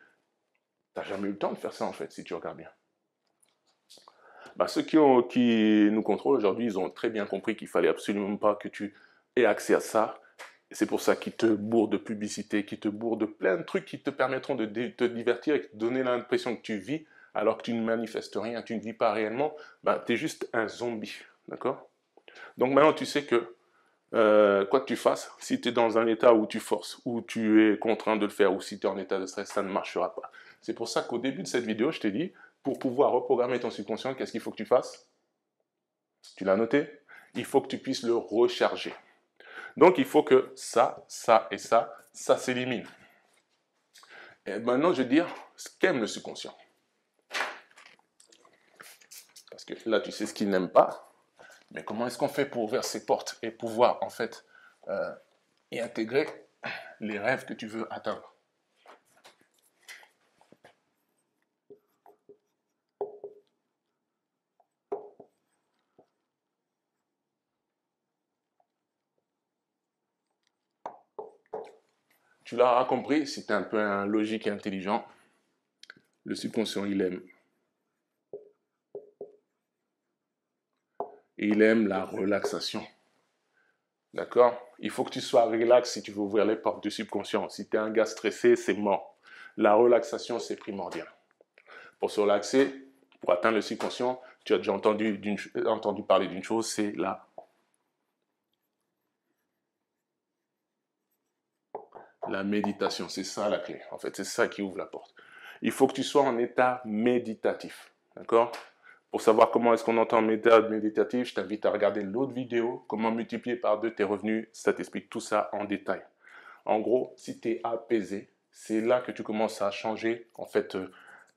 n'as jamais eu le temps de faire ça en fait, si tu regardes bien. Bah, ceux qui nous contrôlent aujourd'hui, ils ont très bien compris qu'il fallait absolument pas que tu aies accès à ça. C'est pour ça qu'ils te bourrent de publicité, qu'ils te bourrent de plein de trucs qui te permettront de te divertir et de te donner l'impression que tu vis alors que tu ne manifestes rien, tu ne vis pas réellement. Bah, tu es juste un zombie. D'accord? Donc maintenant, tu sais que quoi que tu fasses, si tu es dans un état où tu forces, où tu es contraint de le faire, ou si tu es en état de stress, ça ne marchera pas. C'est pour ça qu'au début de cette vidéo, je t'ai dit, pour pouvoir reprogrammer ton subconscient, qu'est-ce qu'il faut que tu fasses? Tu l'as noté? Il faut que tu puisses le recharger. Donc il faut que ça et ça s'élimine. Et maintenant, je vais dire ce qu'aime le subconscient. Parce que là, tu sais ce qu'il n'aime pas. Mais comment est-ce qu'on fait pour ouvrir ces portes et pouvoir, en fait, y intégrer les rêves que tu veux atteindre? Tu l'auras compris, si tu es un peu un logique et intelligent, le subconscient, il aime. Et il aime la relaxation. D'accord? Il faut que tu sois relax si tu veux ouvrir les portes du subconscient. Si tu es un gars stressé, c'est mort. La relaxation, c'est primordial. Pour se relaxer, pour atteindre le subconscient, tu as déjà entendu parler d'une chose, c'est la méditation. C'est ça la clé. En fait, c'est ça qui ouvre la porte. Il faut que tu sois en état méditatif. D'accord? Pour savoir comment est-ce qu'on entend méditatif, je t'invite à regarder l'autre vidéo, comment multiplier par 2 tes revenus. Ça t'explique tout ça en détail. En gros, si tu es apaisé, c'est là que tu commences à changer en fait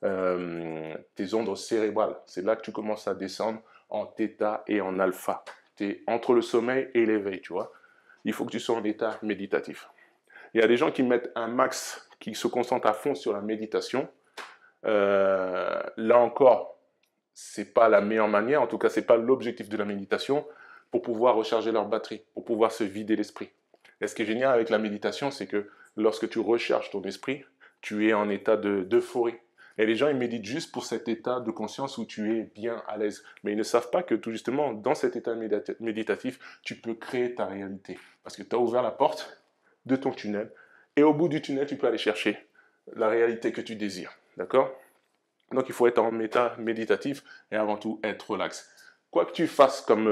tes ondes cérébrales. C'est là que tu commences à descendre en θ et en alpha. Tu es entre le sommeil et l'éveil, tu vois. Il faut que tu sois en état méditatif. Il y a des gens qui mettent un max, qui se concentrent à fond sur la méditation. Là encore, c'est pas la meilleure manière, en tout cas, c'est pas l'objectif de la méditation pour pouvoir recharger leur batterie, pour pouvoir se vider l'esprit. Et ce qui est génial avec la méditation, c'est que lorsque tu recharges ton esprit, tu es en état d'euphorie. Et les gens, ils méditent juste pour cet état de conscience où tu es bien à l'aise. Mais ils ne savent pas que tout justement, dans cet état méditatif, tu peux créer ta réalité. Parce que tu as ouvert la porte de ton tunnel. Et au bout du tunnel, tu peux aller chercher la réalité que tu désires. D'accord? Donc il faut être en état méditatif et avant tout être relax. Quoi que tu fasses comme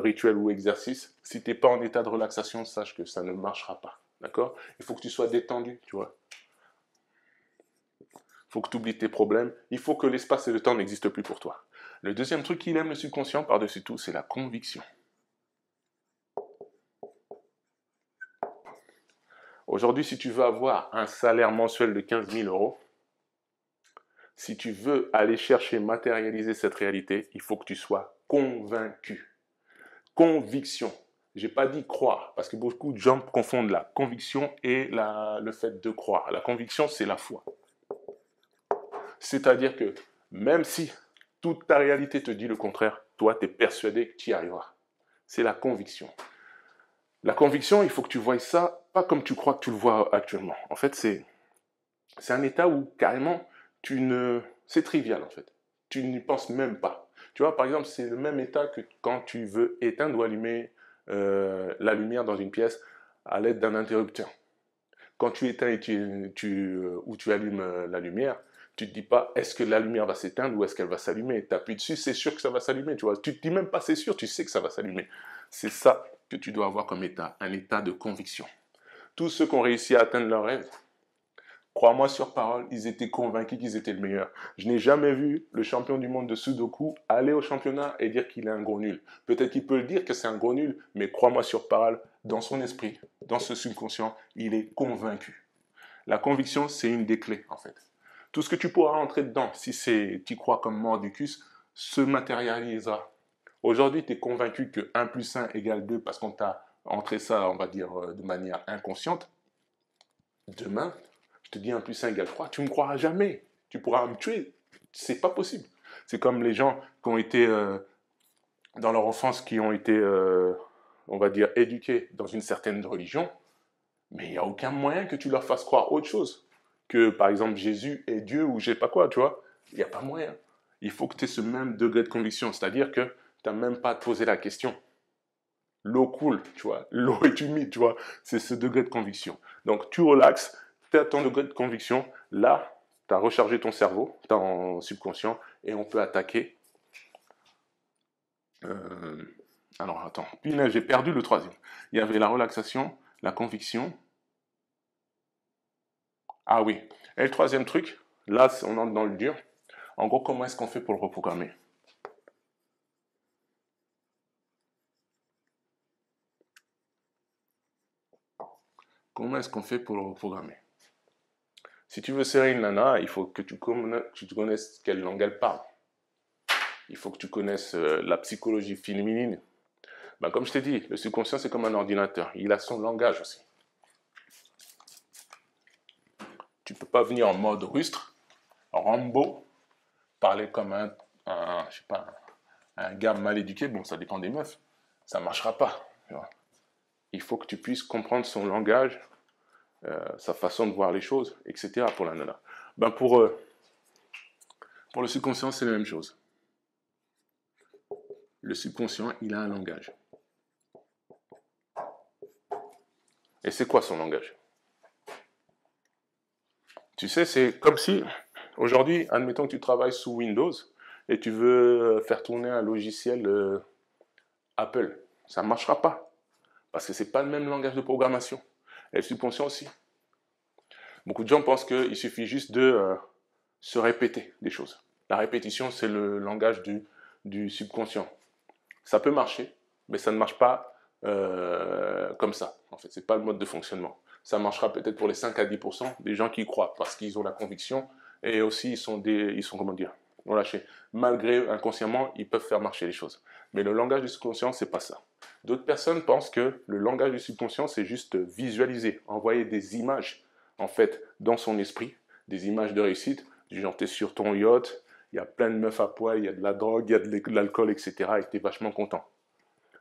rituel ou exercice, si tu n'es pas en état de relaxation, sache que ça ne marchera pas. D'accord? Il faut que tu sois détendu, tu vois. Il faut que tu oublies tes problèmes. Il faut que l'espace et le temps n'existent plus pour toi. Le deuxième truc qu'il aime le subconscient par-dessus tout, c'est la conviction. Aujourd'hui, si tu veux avoir un salaire mensuel de 15 000 euros, si tu veux aller chercher, matérialiser cette réalité, il faut que tu sois convaincu. Conviction. Je n'ai pas dit croire, parce que beaucoup de gens confondent la conviction et le fait de croire. La conviction, c'est la foi. C'est-à-dire que même si toute ta réalité te dit le contraire, toi, tu es persuadé que tu y arriveras. C'est la conviction. La conviction, il faut que tu voies ça pas comme tu crois que tu le vois actuellement. En fait, c'est un état où carrément, c'est trivial en fait. Tu n'y penses même pas. Tu vois, par exemple, c'est le même état que quand tu veux éteindre ou allumer la lumière dans une pièce à l'aide d'un interrupteur. Quand tu éteins ou tu allumes la lumière, tu te dis pas est-ce que la lumière va s'éteindre ou est-ce qu'elle va s'allumer. Tu appuies dessus, c'est sûr que ça va s'allumer. Tu vois, tu te dis même pas c'est sûr, tu sais que ça va s'allumer. C'est ça que tu dois avoir comme état, un état de conviction. Tous ceux qui ont réussi à atteindre leur rêve, crois-moi sur parole, ils étaient convaincus qu'ils étaient le meilleur. Je n'ai jamais vu le champion du monde de Sudoku aller au championnat et dire qu'il est un gros nul. Peut-être qu'il peut le dire que c'est un gros nul, mais crois-moi sur parole, dans son esprit, dans ce subconscient, il est convaincu. La conviction, c'est une des clés, en fait. Tout ce que tu pourras entrer dedans, si tu crois comme mordicus, se matérialisera. Aujourd'hui, tu es convaincu que 1 plus 1 égale 2 parce qu'on t'a entré ça, on va dire, de manière inconsciente. Demain, je te dis 1 plus 1 égale 3, tu ne me croiras jamais. Tu pourras me tuer. C'est pas possible. C'est comme les gens qui ont été, dans leur enfance, qui ont été, on va dire, éduqués dans une certaine religion, mais il n'y a aucun moyen que tu leur fasses croire autre chose. Que, par exemple, Jésus est Dieu ou je sais pas quoi, tu vois. Il n'y a pas moyen. Il faut que tu aies ce même degré de conviction. C'est-à-dire que tu n'as même pas à te poser la question. L'eau coule, tu vois. L'eau est humide, tu vois. C'est ce degré de conviction. Donc, tu relaxes, tu as ton degré de conviction. Là, tu as rechargé ton cerveau, ton subconscient, et on peut attaquer. Alors, attends. Puis là, j'ai perdu le troisième. Il y avait la relaxation, la conviction. Ah oui. Et le troisième truc, là, on entre dans le dur. En gros, comment est-ce qu'on fait pour le reprogrammer? Comment est-ce qu'on fait pour le reprogrammer? Si tu veux serrer une nana, il faut que tu connaisses quelle langue elle parle. Il faut que tu connaisses la psychologie féminine. Ben, comme je t'ai dit, le subconscient, c'est comme un ordinateur. Il a son langage aussi. Tu ne peux pas venir en mode rustre, Rambo, parler comme je sais pas, un gars mal éduqué. Bon, ça dépend des meufs. Ça ne marchera pas. Tu vois. Il faut que tu puisses comprendre son langage, sa façon de voir les choses, etc. pour la nana. Ben pour le subconscient, c'est la même chose. Le subconscient, il a un langage. Et c'est quoi son langage? Tu sais, c'est comme si, aujourd'hui, admettons que tu travailles sous Windows et tu veux faire tourner un logiciel Apple. Ça ne marchera pas, parce que ce n'est pas le même langage de programmation. Et le subconscient aussi. Beaucoup de gens pensent qu'il suffit juste de se répéter des choses. La répétition, c'est le langage du subconscient. Ça peut marcher, mais ça ne marche pas comme ça. En fait, ce n'est pas le mode de fonctionnement. Ça marchera peut-être pour les 5 à 10% des gens qui y croient, parce qu'ils ont la conviction, et aussi ils sont comment dire, relâchés. Malgré, inconsciemment, ils peuvent faire marcher les choses. Mais le langage du subconscient, c'est pas ça. D'autres personnes pensent que le langage du subconscient, c'est juste visualiser, envoyer des images, en fait, dans son esprit, des images de réussite, du genre, t'es sur ton yacht, il y a plein de meufs à poil, il y a de la drogue, il y a de l'alcool, etc. Et tu es vachement content.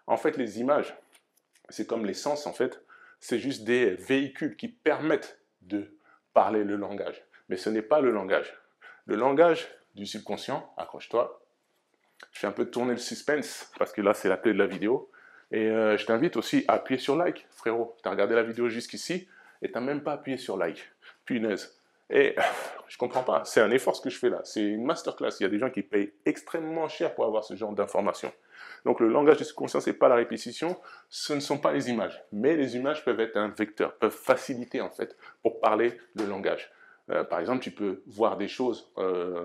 En fait, les images, c'est comme les sens, en fait. C'est juste des véhicules qui permettent de parler le langage. Mais ce n'est pas le langage. Le langage du subconscient, accroche-toi. Je fais un peu tourner le suspense, parce que là, c'est la clé de la vidéo. Et je t'invite aussi à appuyer sur like, frérot. Tu as regardé la vidéo jusqu'ici et tu n'as même pas appuyé sur like. Punaise. Et je comprends pas, c'est un effort ce que je fais là, c'est une masterclass, il y a des gens qui payent extrêmement cher pour avoir ce genre d'informations. Donc le langage du subconscient, ce n'est pas la répétition, ce ne sont pas les images, mais les images peuvent être un vecteur, peuvent faciliter en fait pour parler le langage. Par exemple, tu peux voir des choses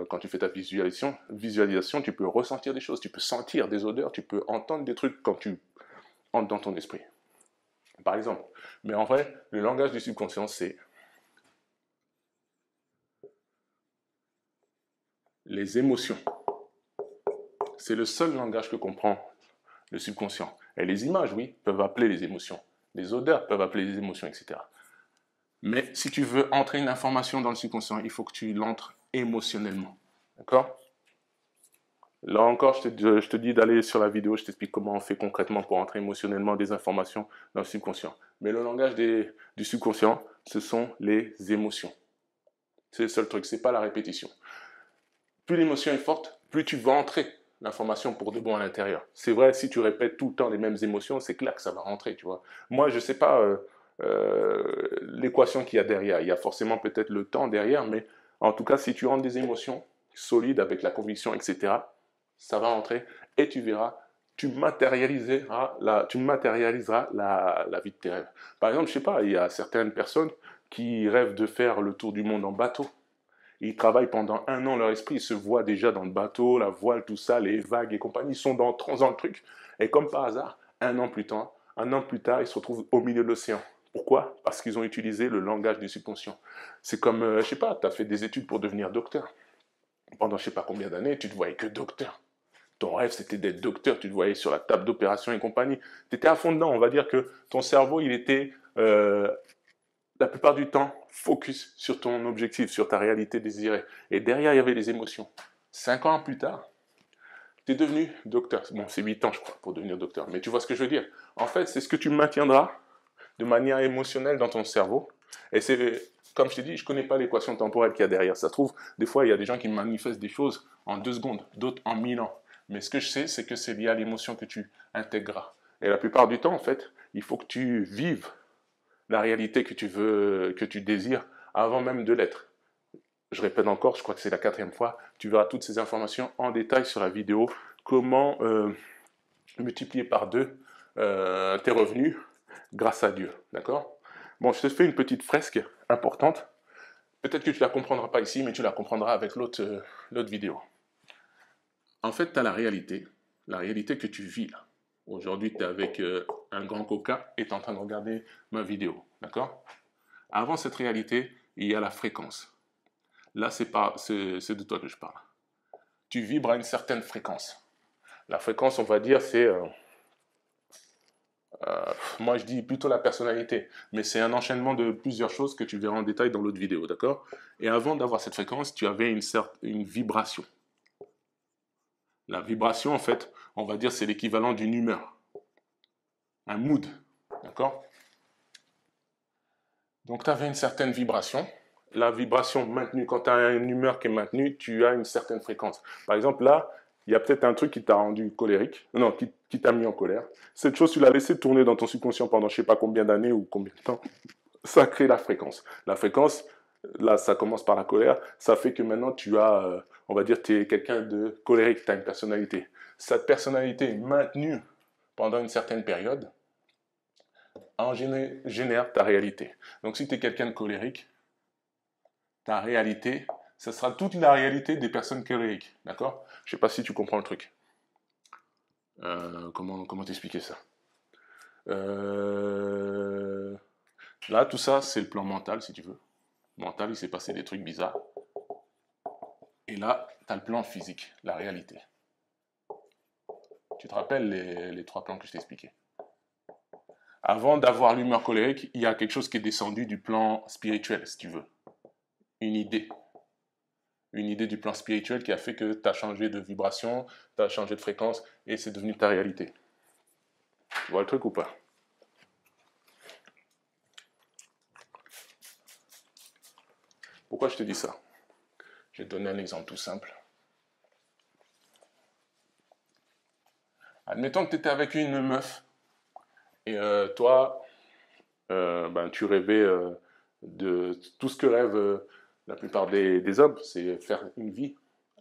quand tu fais ta visualisation, tu peux ressentir des choses, tu peux sentir des odeurs, tu peux entendre des trucs quand tu entres dans ton esprit. Par exemple. Mais en vrai, le langage du subconscient, c'est les émotions. C'est le seul langage que comprend le subconscient. Et les images, oui, peuvent appeler les émotions. Les odeurs peuvent appeler les émotions, etc. Mais si tu veux entrer une information dans le subconscient, il faut que tu l'entres émotionnellement. D'accord? Là encore, je te dis d'aller sur la vidéo, je t'explique comment on fait concrètement pour entrer émotionnellement des informations dans le subconscient. Mais le langage du subconscient, ce sont les émotions. C'est le seul truc, c'est pas la répétition. Plus l'émotion est forte, plus tu vas entrer l'information pour de bon à l'intérieur. C'est vrai, si tu répètes tout le temps les mêmes émotions, c'est clair que ça va rentrer, tu vois. Moi, je ne sais pas l'équation qu'il y a derrière. Il y a forcément peut-être le temps derrière, mais en tout cas, si tu rentres des émotions solides avec la conviction, etc., ça va rentrer et tu verras, tu matérialiseras la vie de tes rêves. Par exemple, je ne sais pas, il y a certaines personnes qui rêvent de faire le tour du monde en bateau. Ils travaillent pendant 1 an leur esprit, ils se voient déjà dans le bateau, la voile, tout ça, les vagues et compagnie, ils sont dans le truc. Et comme par hasard, 1 an plus tard, ils se retrouvent au milieu de l'océan. Pourquoi? Parce qu'ils ont utilisé le langage du subconscient. C'est comme, je sais pas, tu as fait des études pour devenir docteur. Pendant je sais pas combien d'années, tu te voyais que docteur. Ton rêve, c'était d'être docteur, tu te voyais sur la table d'opération et compagnie. Tu étais à fond dedans, on va dire que ton cerveau, il était la plupart du temps, focus sur ton objectif, sur ta réalité désirée. Et derrière, il y avait les émotions. 5 ans plus tard, tu es devenu docteur. Bon, c'est 8 ans, je crois, pour devenir docteur. Mais tu vois ce que je veux dire. En fait, c'est ce que tu maintiendras de manière émotionnelle dans ton cerveau. Et c'est, comme je t'ai dit, je ne connais pas l'équation temporelle qu'il y a derrière. Ça se trouve, des fois, il y a des gens qui manifestent des choses en 2 secondes, d'autres en 1000 ans. Mais ce que je sais, c'est que c'est lié à l'émotion que tu intégreras. Et la plupart du temps, en fait, il faut que tu vives la réalité que tu veux, que tu désires, avant même de l'être. Je répète encore, je crois que c'est la 4e fois, tu verras toutes ces informations en détail sur la vidéo, comment multiplier par 2 tes revenus grâce à Dieu, d'accord? Bon, je te fais une petite fresque importante, peut-être que tu ne la comprendras pas ici, mais tu la comprendras avec l'autre vidéo. En fait, tu as la réalité que tu vis là. Aujourd'hui, tu es avec un grand coca et tu es en train de regarder ma vidéo, d'accord? Avant cette réalité, il y a la fréquence. Là, c'est de toi que je parle. Tu vibres à une certaine fréquence. La fréquence, on va dire, c'est... moi, je dis plutôt la personnalité. Mais c'est un enchaînement de plusieurs choses que tu verras en détail dans l'autre vidéo, d'accord? Et avant d'avoir cette fréquence, tu avais une vibration. La vibration, en fait, on va dire, c'est l'équivalent d'une humeur. Un mood, d'accord? Donc, tu avais une certaine vibration. La vibration maintenue, quand tu as une humeur qui est maintenue, tu as une certaine fréquence. Par exemple, là, il y a peut-être un truc qui t'a rendu colérique, non, qui t'a mis en colère. Cette chose, tu l'as laissé tourner dans ton subconscient pendant je ne sais pas combien d'années ou combien de temps. Ça crée la fréquence. La fréquence, là, ça commence par la colère. Ça fait que maintenant, tu as, on va dire, tu es quelqu'un de colérique, tu as une personnalité. Cette personnalité est maintenue pendant une certaine période en génère ta réalité. Donc, si tu es quelqu'un de colérique, ta réalité, ce sera toute la réalité des personnes colériques. D'accord? Je ne sais pas si tu comprends le truc. Comment t'expliquer ça? Là, tout ça, c'est le plan mental, si tu veux. Mental, il s'est passé des trucs bizarres. Et là, tu as le plan physique, la réalité. Tu te rappelles les trois plans que je t'ai expliqués? Avant d'avoir l'humeur colérique, il y a quelque chose qui est descendu du plan spirituel, si tu veux. Une idée. Une idée du plan spirituel qui a fait que tu as changé de vibration, tu as changé de fréquence, et c'est devenu ta réalité. Tu vois le truc ou pas? Pourquoi je te dis ça? Je vais te donner un exemple tout simple. Admettons que tu étais avec une meuf, et toi, tu rêvais de tout ce que rêvent la plupart des hommes, c'est faire une vie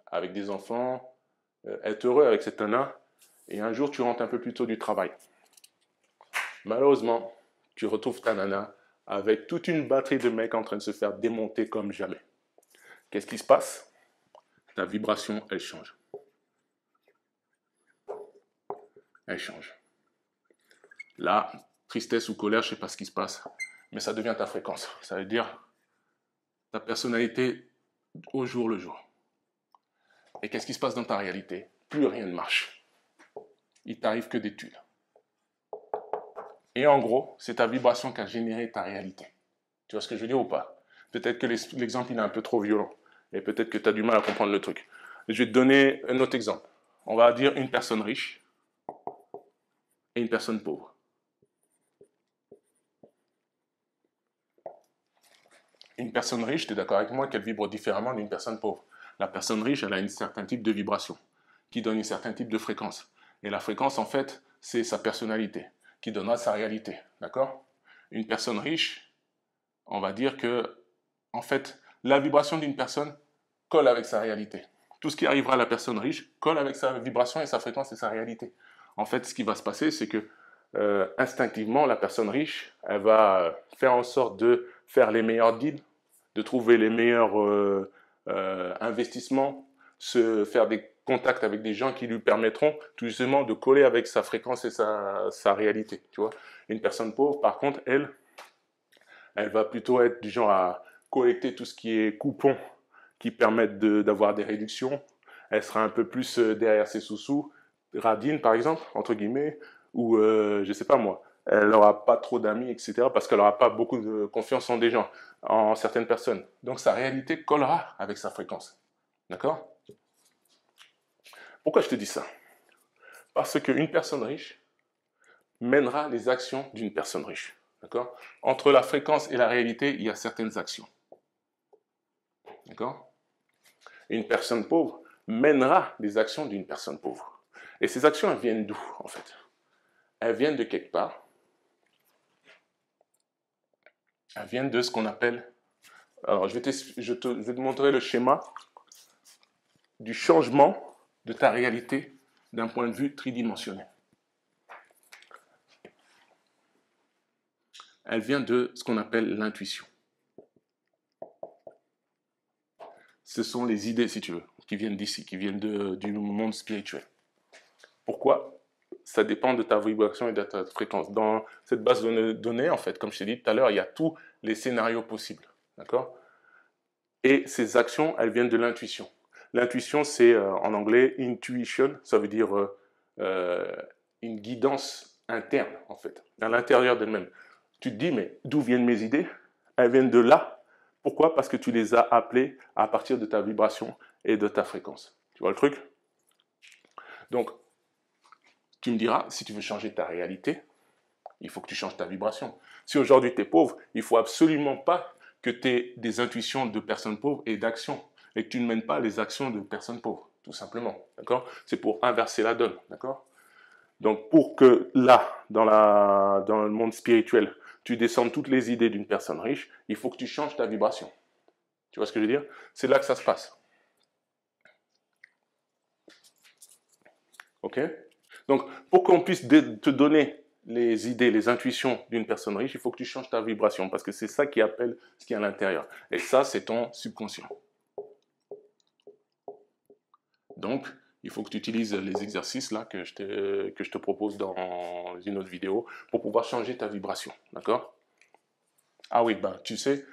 avec des enfants, être heureux avec cette nana, et un jour tu rentres un peu plus tôt du travail. Malheureusement, tu retrouves ta nana avec toute une batterie de mecs en train de se faire démonter comme jamais. Qu'est-ce qui se passe? Ta vibration, elle change. Elle change. Là, tristesse ou colère, je ne sais pas ce qui se passe, mais ça devient ta fréquence. Ça veut dire ta personnalité au jour le jour. Et qu'est-ce qui se passe dans ta réalité? Plus rien ne marche. Il t'arrive que des tuiles. Et en gros, c'est ta vibration qui a généré ta réalité. Tu vois ce que je veux dire ou pas? Peut-être que l'exemple il est un peu trop violent. Et peut-être que tu as du mal à comprendre le truc. Je vais te donner un autre exemple. On va dire une personne riche et une personne pauvre. Une personne riche, tu es d'accord avec moi qu'elle vibre différemment d'une personne pauvre. La personne riche, elle a un certain type de vibration qui donne un certain type de fréquence. Et la fréquence, en fait, c'est sa personnalité qui donnera sa réalité. D'accord? Une personne riche, on va dire que, en fait, la vibration d'une personne colle avec sa réalité. Tout ce qui arrivera à la personne riche colle avec sa vibration et sa fréquence et sa réalité. En fait, ce qui va se passer, c'est que instinctivement, la personne riche, elle va faire en sorte de faire les meilleurs deals, de trouver les meilleurs investissements, se faire des contacts avec des gens qui lui permettront tout justement de coller avec sa fréquence et sa réalité. Tu vois, une personne pauvre, par contre, elle va plutôt être du genre à collecter tout ce qui est coupons qui permettent d'avoir des réductions. Elle sera un peu plus derrière ses sous-sous, radine par exemple, entre guillemets, ou je sais pas moi, elle n'aura pas trop d'amis, etc. parce qu'elle n'aura pas beaucoup de confiance en des gens, en certaines personnes. Donc sa réalité collera avec sa fréquence. D'accord? Pourquoi je te dis ça? Parce qu'une personne riche mènera les actions d'une personne riche. D'accord? Entre la fréquence et la réalité, il y a certaines actions. D'accord? Une personne pauvre mènera les actions d'une personne pauvre. Et ces actions, elles viennent d'où, en fait? Elles viennent de quelque part. Elles viennent de ce qu'on appelle... Alors, je vais te montrer le schéma du changement de ta réalité d'un point de vue tridimensionnel. Elle vient de ce qu'on appelle l'intuition. Ce sont les idées, si tu veux, qui viennent d'ici, qui viennent du monde spirituel. Pourquoi? Ça dépend de ta vibration et de ta fréquence. Dans cette base de données, en fait, comme je t'ai dit tout à l'heure, il y a tous les scénarios possibles. D'accord? Et ces actions, elles viennent de l'intuition. L'intuition, c'est en anglais intuition, ça veut dire une guidance interne, en fait, à l'intérieur d'elle-même. Tu te dis, mais d'où viennent mes idées? Elles viennent de là. Pourquoi? Parce que tu les as appelées à partir de ta vibration et de ta fréquence. Tu vois le truc? Donc, tu me diras, si tu veux changer ta réalité, il faut que tu changes ta vibration. Si aujourd'hui tu es pauvre, il ne faut absolument pas que tu aies des intuitions de personnes pauvres et d'actions, et que tu ne mènes pas les actions de personnes pauvres. tout simplement, d'accord? C'est pour inverser la donne, d'accord? Donc, pour que là, dans le monde spirituel, tu descendes toutes les idées d'une personne riche, il faut que tu changes ta vibration. Tu vois ce que je veux dire? C'est là que ça se passe. Ok? Donc, pour qu'on puisse te donner les idées, les intuitions d'une personne riche, il faut que tu changes ta vibration, parce que c'est ça qui appelle ce qui est à l'intérieur. Et ça, c'est ton subconscient. Donc, il faut que tu utilises les exercices là que je te propose dans une autre vidéo pour pouvoir changer ta vibration. D'accord? Ah oui, ben, tu sais,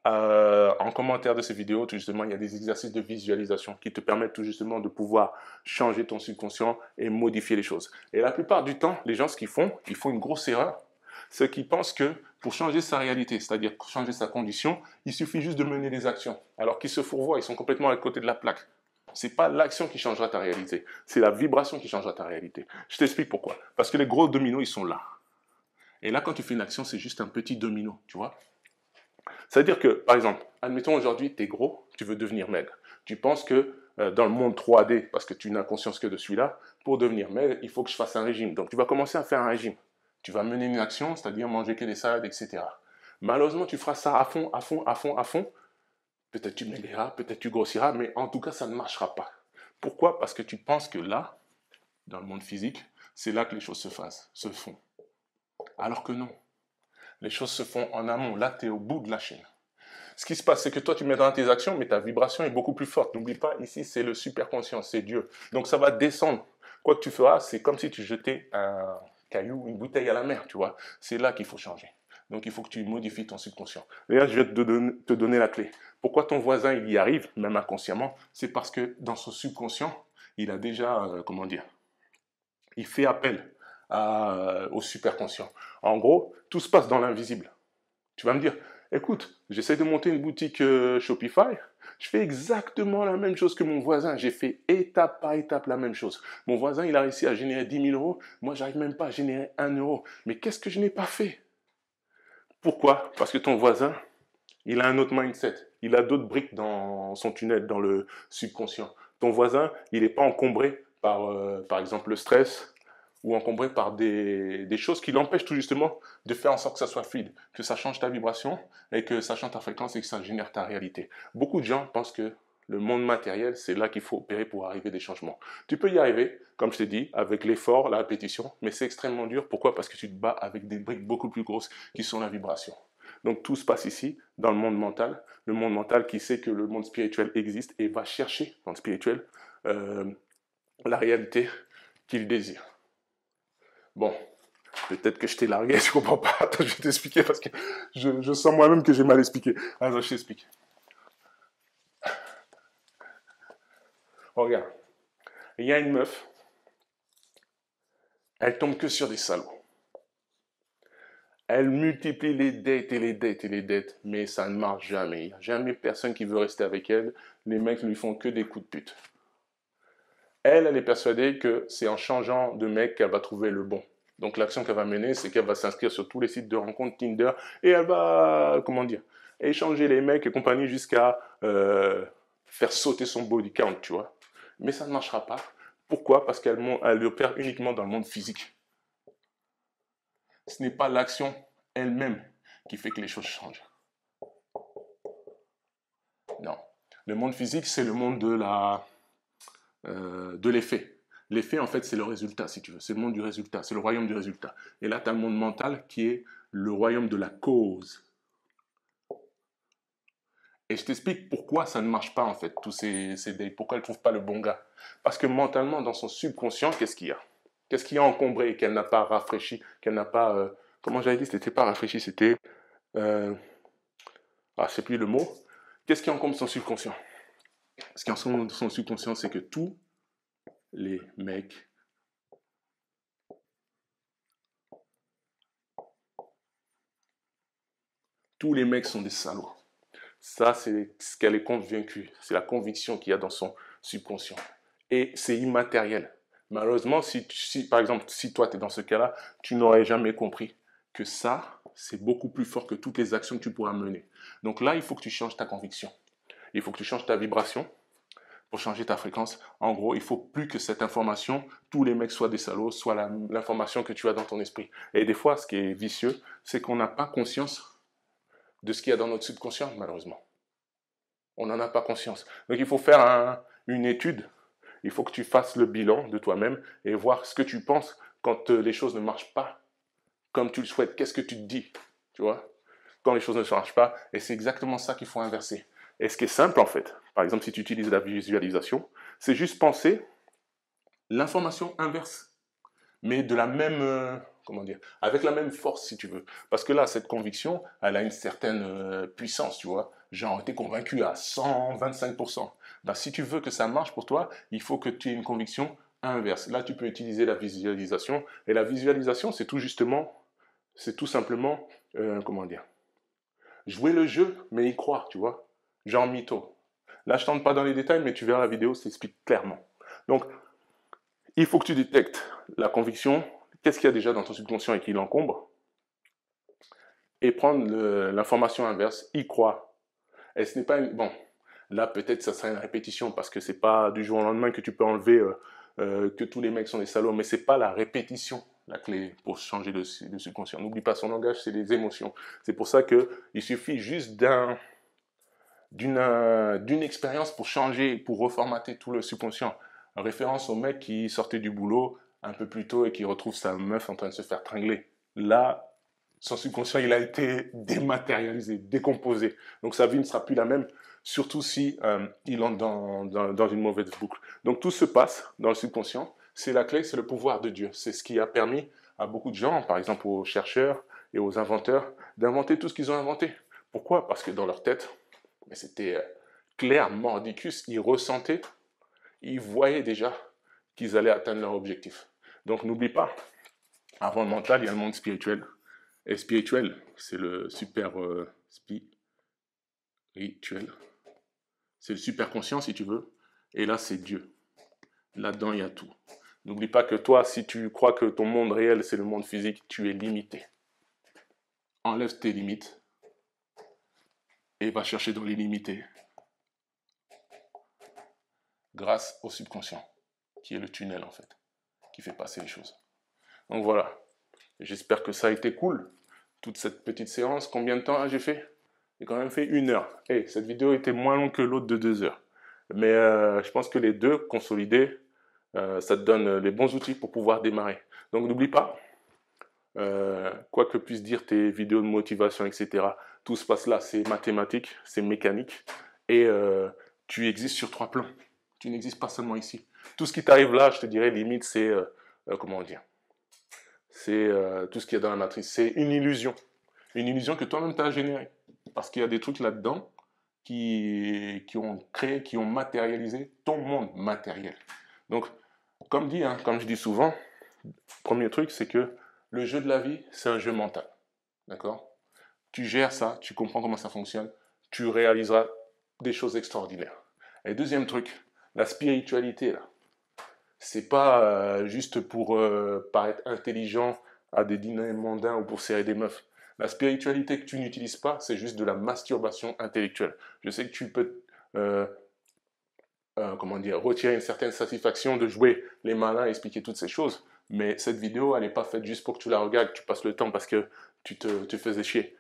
en commentaire de ces vidéos, tout justement, il y a des exercices de visualisation qui te permettent tout justement de pouvoir changer ton subconscient et modifier les choses. Et la plupart du temps, les gens, ce qu'ils font, ils font une grosse erreur, c'est qu'ils pensent que pour changer sa réalité, c'est-à-dire changer sa condition, il suffit juste de mener des actions. Alors qu'ils se fourvoient, ils sont complètement à côté de la plaque. C'est pas l'action qui changera ta réalité, c'est la vibration qui changera ta réalité. Je t'explique pourquoi. Parce que les gros dominos, ils sont là. Et là, quand tu fais une action, c'est juste un petit domino, tu vois. C'est-à-dire que, par exemple, admettons aujourd'hui, tu es gros, tu veux devenir maigre. Tu penses que dans le monde 3D, parce que tu n'as conscience que de celui-là, pour devenir maigre, il faut que je fasse un régime. Donc tu vas commencer à faire un régime. Tu vas mener une action, c'est-à-dire manger que des salades, etc. Malheureusement, tu feras ça à fond, à fond, à font, à fond. Peut-être tu maigriras, peut-être tu grossiras, mais en tout cas, ça ne marchera pas. Pourquoi? Parce que tu penses que là, dans le monde physique, c'est là que les choses se font. Alors que non. Les choses se font en amont. Là, tu es au bout de la chaîne. Ce qui se passe, c'est que toi, tu mets dans tes actions, mais ta vibration est beaucoup plus forte. N'oublie pas, ici, c'est le superconscient, c'est Dieu. Donc, ça va descendre. Quoi que tu feras, c'est comme si tu jetais un caillou, une bouteille à la mer, tu vois. C'est là qu'il faut changer. Donc, il faut que tu modifies ton subconscient. D'ailleurs, je vais te donner la clé. Pourquoi ton voisin, il y arrive, même inconsciemment? C'est parce que dans son subconscient, il a déjà, comment dire, il fait appel au superconscient. En gros, tout se passe dans l'invisible. Tu vas me dire, écoute, j'essaie de monter une boutique Shopify, je fais exactement la même chose que mon voisin. J'ai fait étape par étape la même chose. Mon voisin, il a réussi à générer 10 000 euros. Moi, j'arrive même pas à générer 1 euro. Mais qu'est-ce que je n'ai pas fait? Pourquoi? Parce que ton voisin, il a un autre mindset. Il a d'autres briques dans son tunnel, dans le subconscient. Ton voisin, il n'est pas encombré par exemple, le stress, ou encombré par des choses qui l'empêchent tout justement de faire en sorte que ça soit fluide, que ça change ta vibration et que ça change ta fréquence et que ça génère ta réalité. Beaucoup de gens pensent que le monde matériel, c'est là qu'il faut opérer pour arriver des changements. Tu peux y arriver, comme je t'ai dit, avec l'effort, la répétition, mais c'est extrêmement dur. Pourquoi? Parce que tu te bats avec des briques beaucoup plus grosses qui sont la vibration. Donc tout se passe ici, dans le monde mental qui sait que le monde spirituel existe et va chercher dans le spirituel la réalité qu'il désire. Bon, peut-être que je t'ai largué, je comprends pas. Attends, je vais t'expliquer parce que je sens moi-même que j'ai mal expliqué. Alors, je t'explique. Regarde, il y a une meuf, elle tombe que sur des salauds. Elle multiplie les dettes et les dettes et les dettes, mais ça ne marche jamais. Il n'y a jamais personne qui veut rester avec elle. Les mecs ne lui font que des coups de pute. Elle est persuadée que c'est en changeant de mec qu'elle va trouver le bon. Donc l'action qu'elle va mener, c'est qu'elle va s'inscrire sur tous les sites de rencontres Tinder et elle va, comment dire, échanger les mecs et compagnie jusqu'à faire sauter son body count, tu vois. Mais ça ne marchera pas. Pourquoi? Parce qu'elle opère uniquement dans le monde physique. Ce n'est pas l'action elle-même qui fait que les choses changent. Non. Le monde physique, c'est le monde de l'effet. L'effet, en fait, c'est le résultat, si tu veux. C'est le monde du résultat, c'est le royaume du résultat. Et là, tu as le monde mental qui est le royaume de la cause. Et je t'explique pourquoi ça ne marche pas, en fait, tous ces dates. Pourquoi elle ne trouve pas le bon gars. Parce que mentalement, dans son subconscient, qu'est-ce qu'il y a? Qu'est-ce qui a encombré, qu'elle n'a pas rafraîchi, qu'elle n'a pas... comment j'avais dit? C'était pas rafraîchi, c'était... je sais plus le mot. Qu'est-ce qui encombre son subconscient? Ce qui encombre son subconscient, c'est que tous les mecs sont des salauds. Ça, c'est ce qu'elle est convaincue. C'est la conviction qu'il y a dans son subconscient. Et c'est immatériel. Malheureusement, par exemple, si toi, tu es dans ce cas-là, tu n'aurais jamais compris que ça, c'est beaucoup plus fort que toutes les actions que tu pourras mener. Donc là, il faut que tu changes ta conviction. Il faut que tu changes ta vibration. pour changer ta fréquence. En gros, il faut plus que cette information, tous les mecs soient des salauds, soit l'information que tu as dans ton esprit. Et des fois, ce qui est vicieux, c'est qu'on n'a pas conscience de ce qu'il y a dans notre subconscient, malheureusement. On n'en a pas conscience. Donc il faut faire une étude. Il faut que tu fasses le bilan de toi-même et voir ce que tu penses quand les choses ne marchent pas comme tu le souhaites. Qu'est-ce que tu te dis, tu vois, quand les choses ne marchent pas. Et c'est exactement ça qu'il faut inverser. Et ce qui est simple, en fait, par exemple, si tu utilises la visualisation, c'est juste penser l'information inverse, mais de la même, comment dire, avec la même force, si tu veux. Parce que là, cette conviction, elle a une certaine puissance, tu vois. Genre, t'es convaincu à 125%. Ben, si tu veux que ça marche pour toi, il faut que tu aies une conviction inverse. Là, tu peux utiliser la visualisation. Et la visualisation, c'est tout simplement, comment dire, jouer le jeu, mais y croire, tu vois. Genre mytho. Là, je ne tente pas dans les détails, mais tu verras la vidéo, ça explique clairement. Donc, il faut que tu détectes la conviction, qu'est-ce qu'il y a déjà dans ton subconscient et qui l'encombre, et prendre l'information inverse, y croire. Et ce n'est pas une... Bon, là, peut-être ça serait une répétition, parce que c'est pas du jour au lendemain que tu peux enlever que tous les mecs sont des salauds, mais c'est pas la répétition la clé pour changer le subconscient. N'oublie pas, son langage, c'est les émotions. C'est pour ça qu'il suffit juste d'une expérience pour changer, pour reformater tout le subconscient. En référence au mec qui sortait du boulot un peu plus tôt et qui retrouve sa meuf en train de se faire tringler. Là, son subconscient, il a été dématérialisé, décomposé. Donc sa vie ne sera plus la même, surtout si il entre dans une mauvaise boucle. Donc tout se passe dans le subconscient. C'est la clé, c'est le pouvoir de Dieu. C'est ce qui a permis à beaucoup de gens, par exemple aux chercheurs et aux inventeurs, d'inventer tout ce qu'ils ont inventé. Pourquoi? Parce que dans leur tête, mais c'était clair, mordicus, ils ressentaient, ils voyaient déjà qu'ils allaient atteindre leur objectif. Donc n'oublie pas, avant le mental, il y a le monde spirituel. Et spirituel, c'est le super spirituel. C'est le super conscient, si tu veux. Et là, c'est Dieu. Là-dedans, il y a tout. N'oublie pas que toi, si tu crois que ton monde réel, c'est le monde physique, tu es limité. Enlève tes limites et va chercher dans l'illimité grâce au subconscient, qui est le tunnel, en fait, qui fait passer les choses. Donc voilà. J'espère que ça a été cool, toute cette petite séance. Combien de temps j'ai fait? J'ai quand même fait 1 heure. Hey, cette vidéo était moins longue que l'autre de 2 heures. Mais je pense que les deux consolidés, ça te donne les bons outils pour pouvoir démarrer. Donc n'oublie pas, quoi que puissent dire tes vidéos de motivation, etc., tout se passe là, c'est mathématique, c'est mécanique, et tu existes sur 3 plans. Tu n'existes pas seulement ici. Tout ce qui t'arrive là, je te dirais, limite, c'est, comment dire, c'est tout ce qu'il y a dans la matrice. C'est une illusion. Une illusion que toi-même tu as générée. Parce qu'il y a des trucs là-dedans qui ont créé, qui ont matérialisé ton monde matériel. Donc, comme dit, hein, comme je dis souvent, premier truc, c'est que le jeu de la vie, c'est un jeu mental. D'accord? Tu gères ça, tu comprends comment ça fonctionne, tu réaliseras des choses extraordinaires. Et deuxième truc, la spiritualité, là. C'est pas juste pour paraître intelligent à des dîners mondains ou pour serrer des meufs. La spiritualité que tu n'utilises pas, c'est juste de la masturbation intellectuelle. Je sais que tu peux, comment dire, retirer une certaine satisfaction de jouer les malins et expliquer toutes ces choses, mais cette vidéo, elle n'est pas faite juste pour que tu la regardes, que tu passes le temps parce que tu te faisais chier.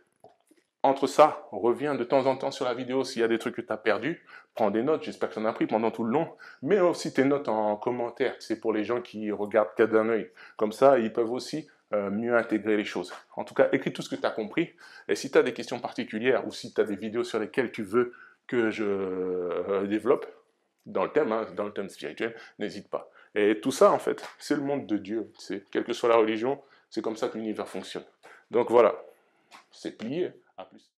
Entre ça, reviens de temps en temps sur la vidéo s'il y a des trucs que tu as perdus, prends des notes, j'espère que tu en as pris pendant tout le long, mets aussi tes notes en commentaire, c'est pour les gens qui regardent qu'à d'un œil. Comme ça, ils peuvent aussi mieux intégrer les choses. En tout cas, écris tout ce que tu as compris, et si tu as des questions particulières ou si tu as des vidéos sur lesquelles tu veux que je développe, dans le thème, hein, dans le thème spirituel, n'hésite pas. Et tout ça, en fait, c'est le monde de Dieu. Quelle que soit la religion, c'est comme ça que l'univers fonctionne. Donc voilà, c'est plié. À plus.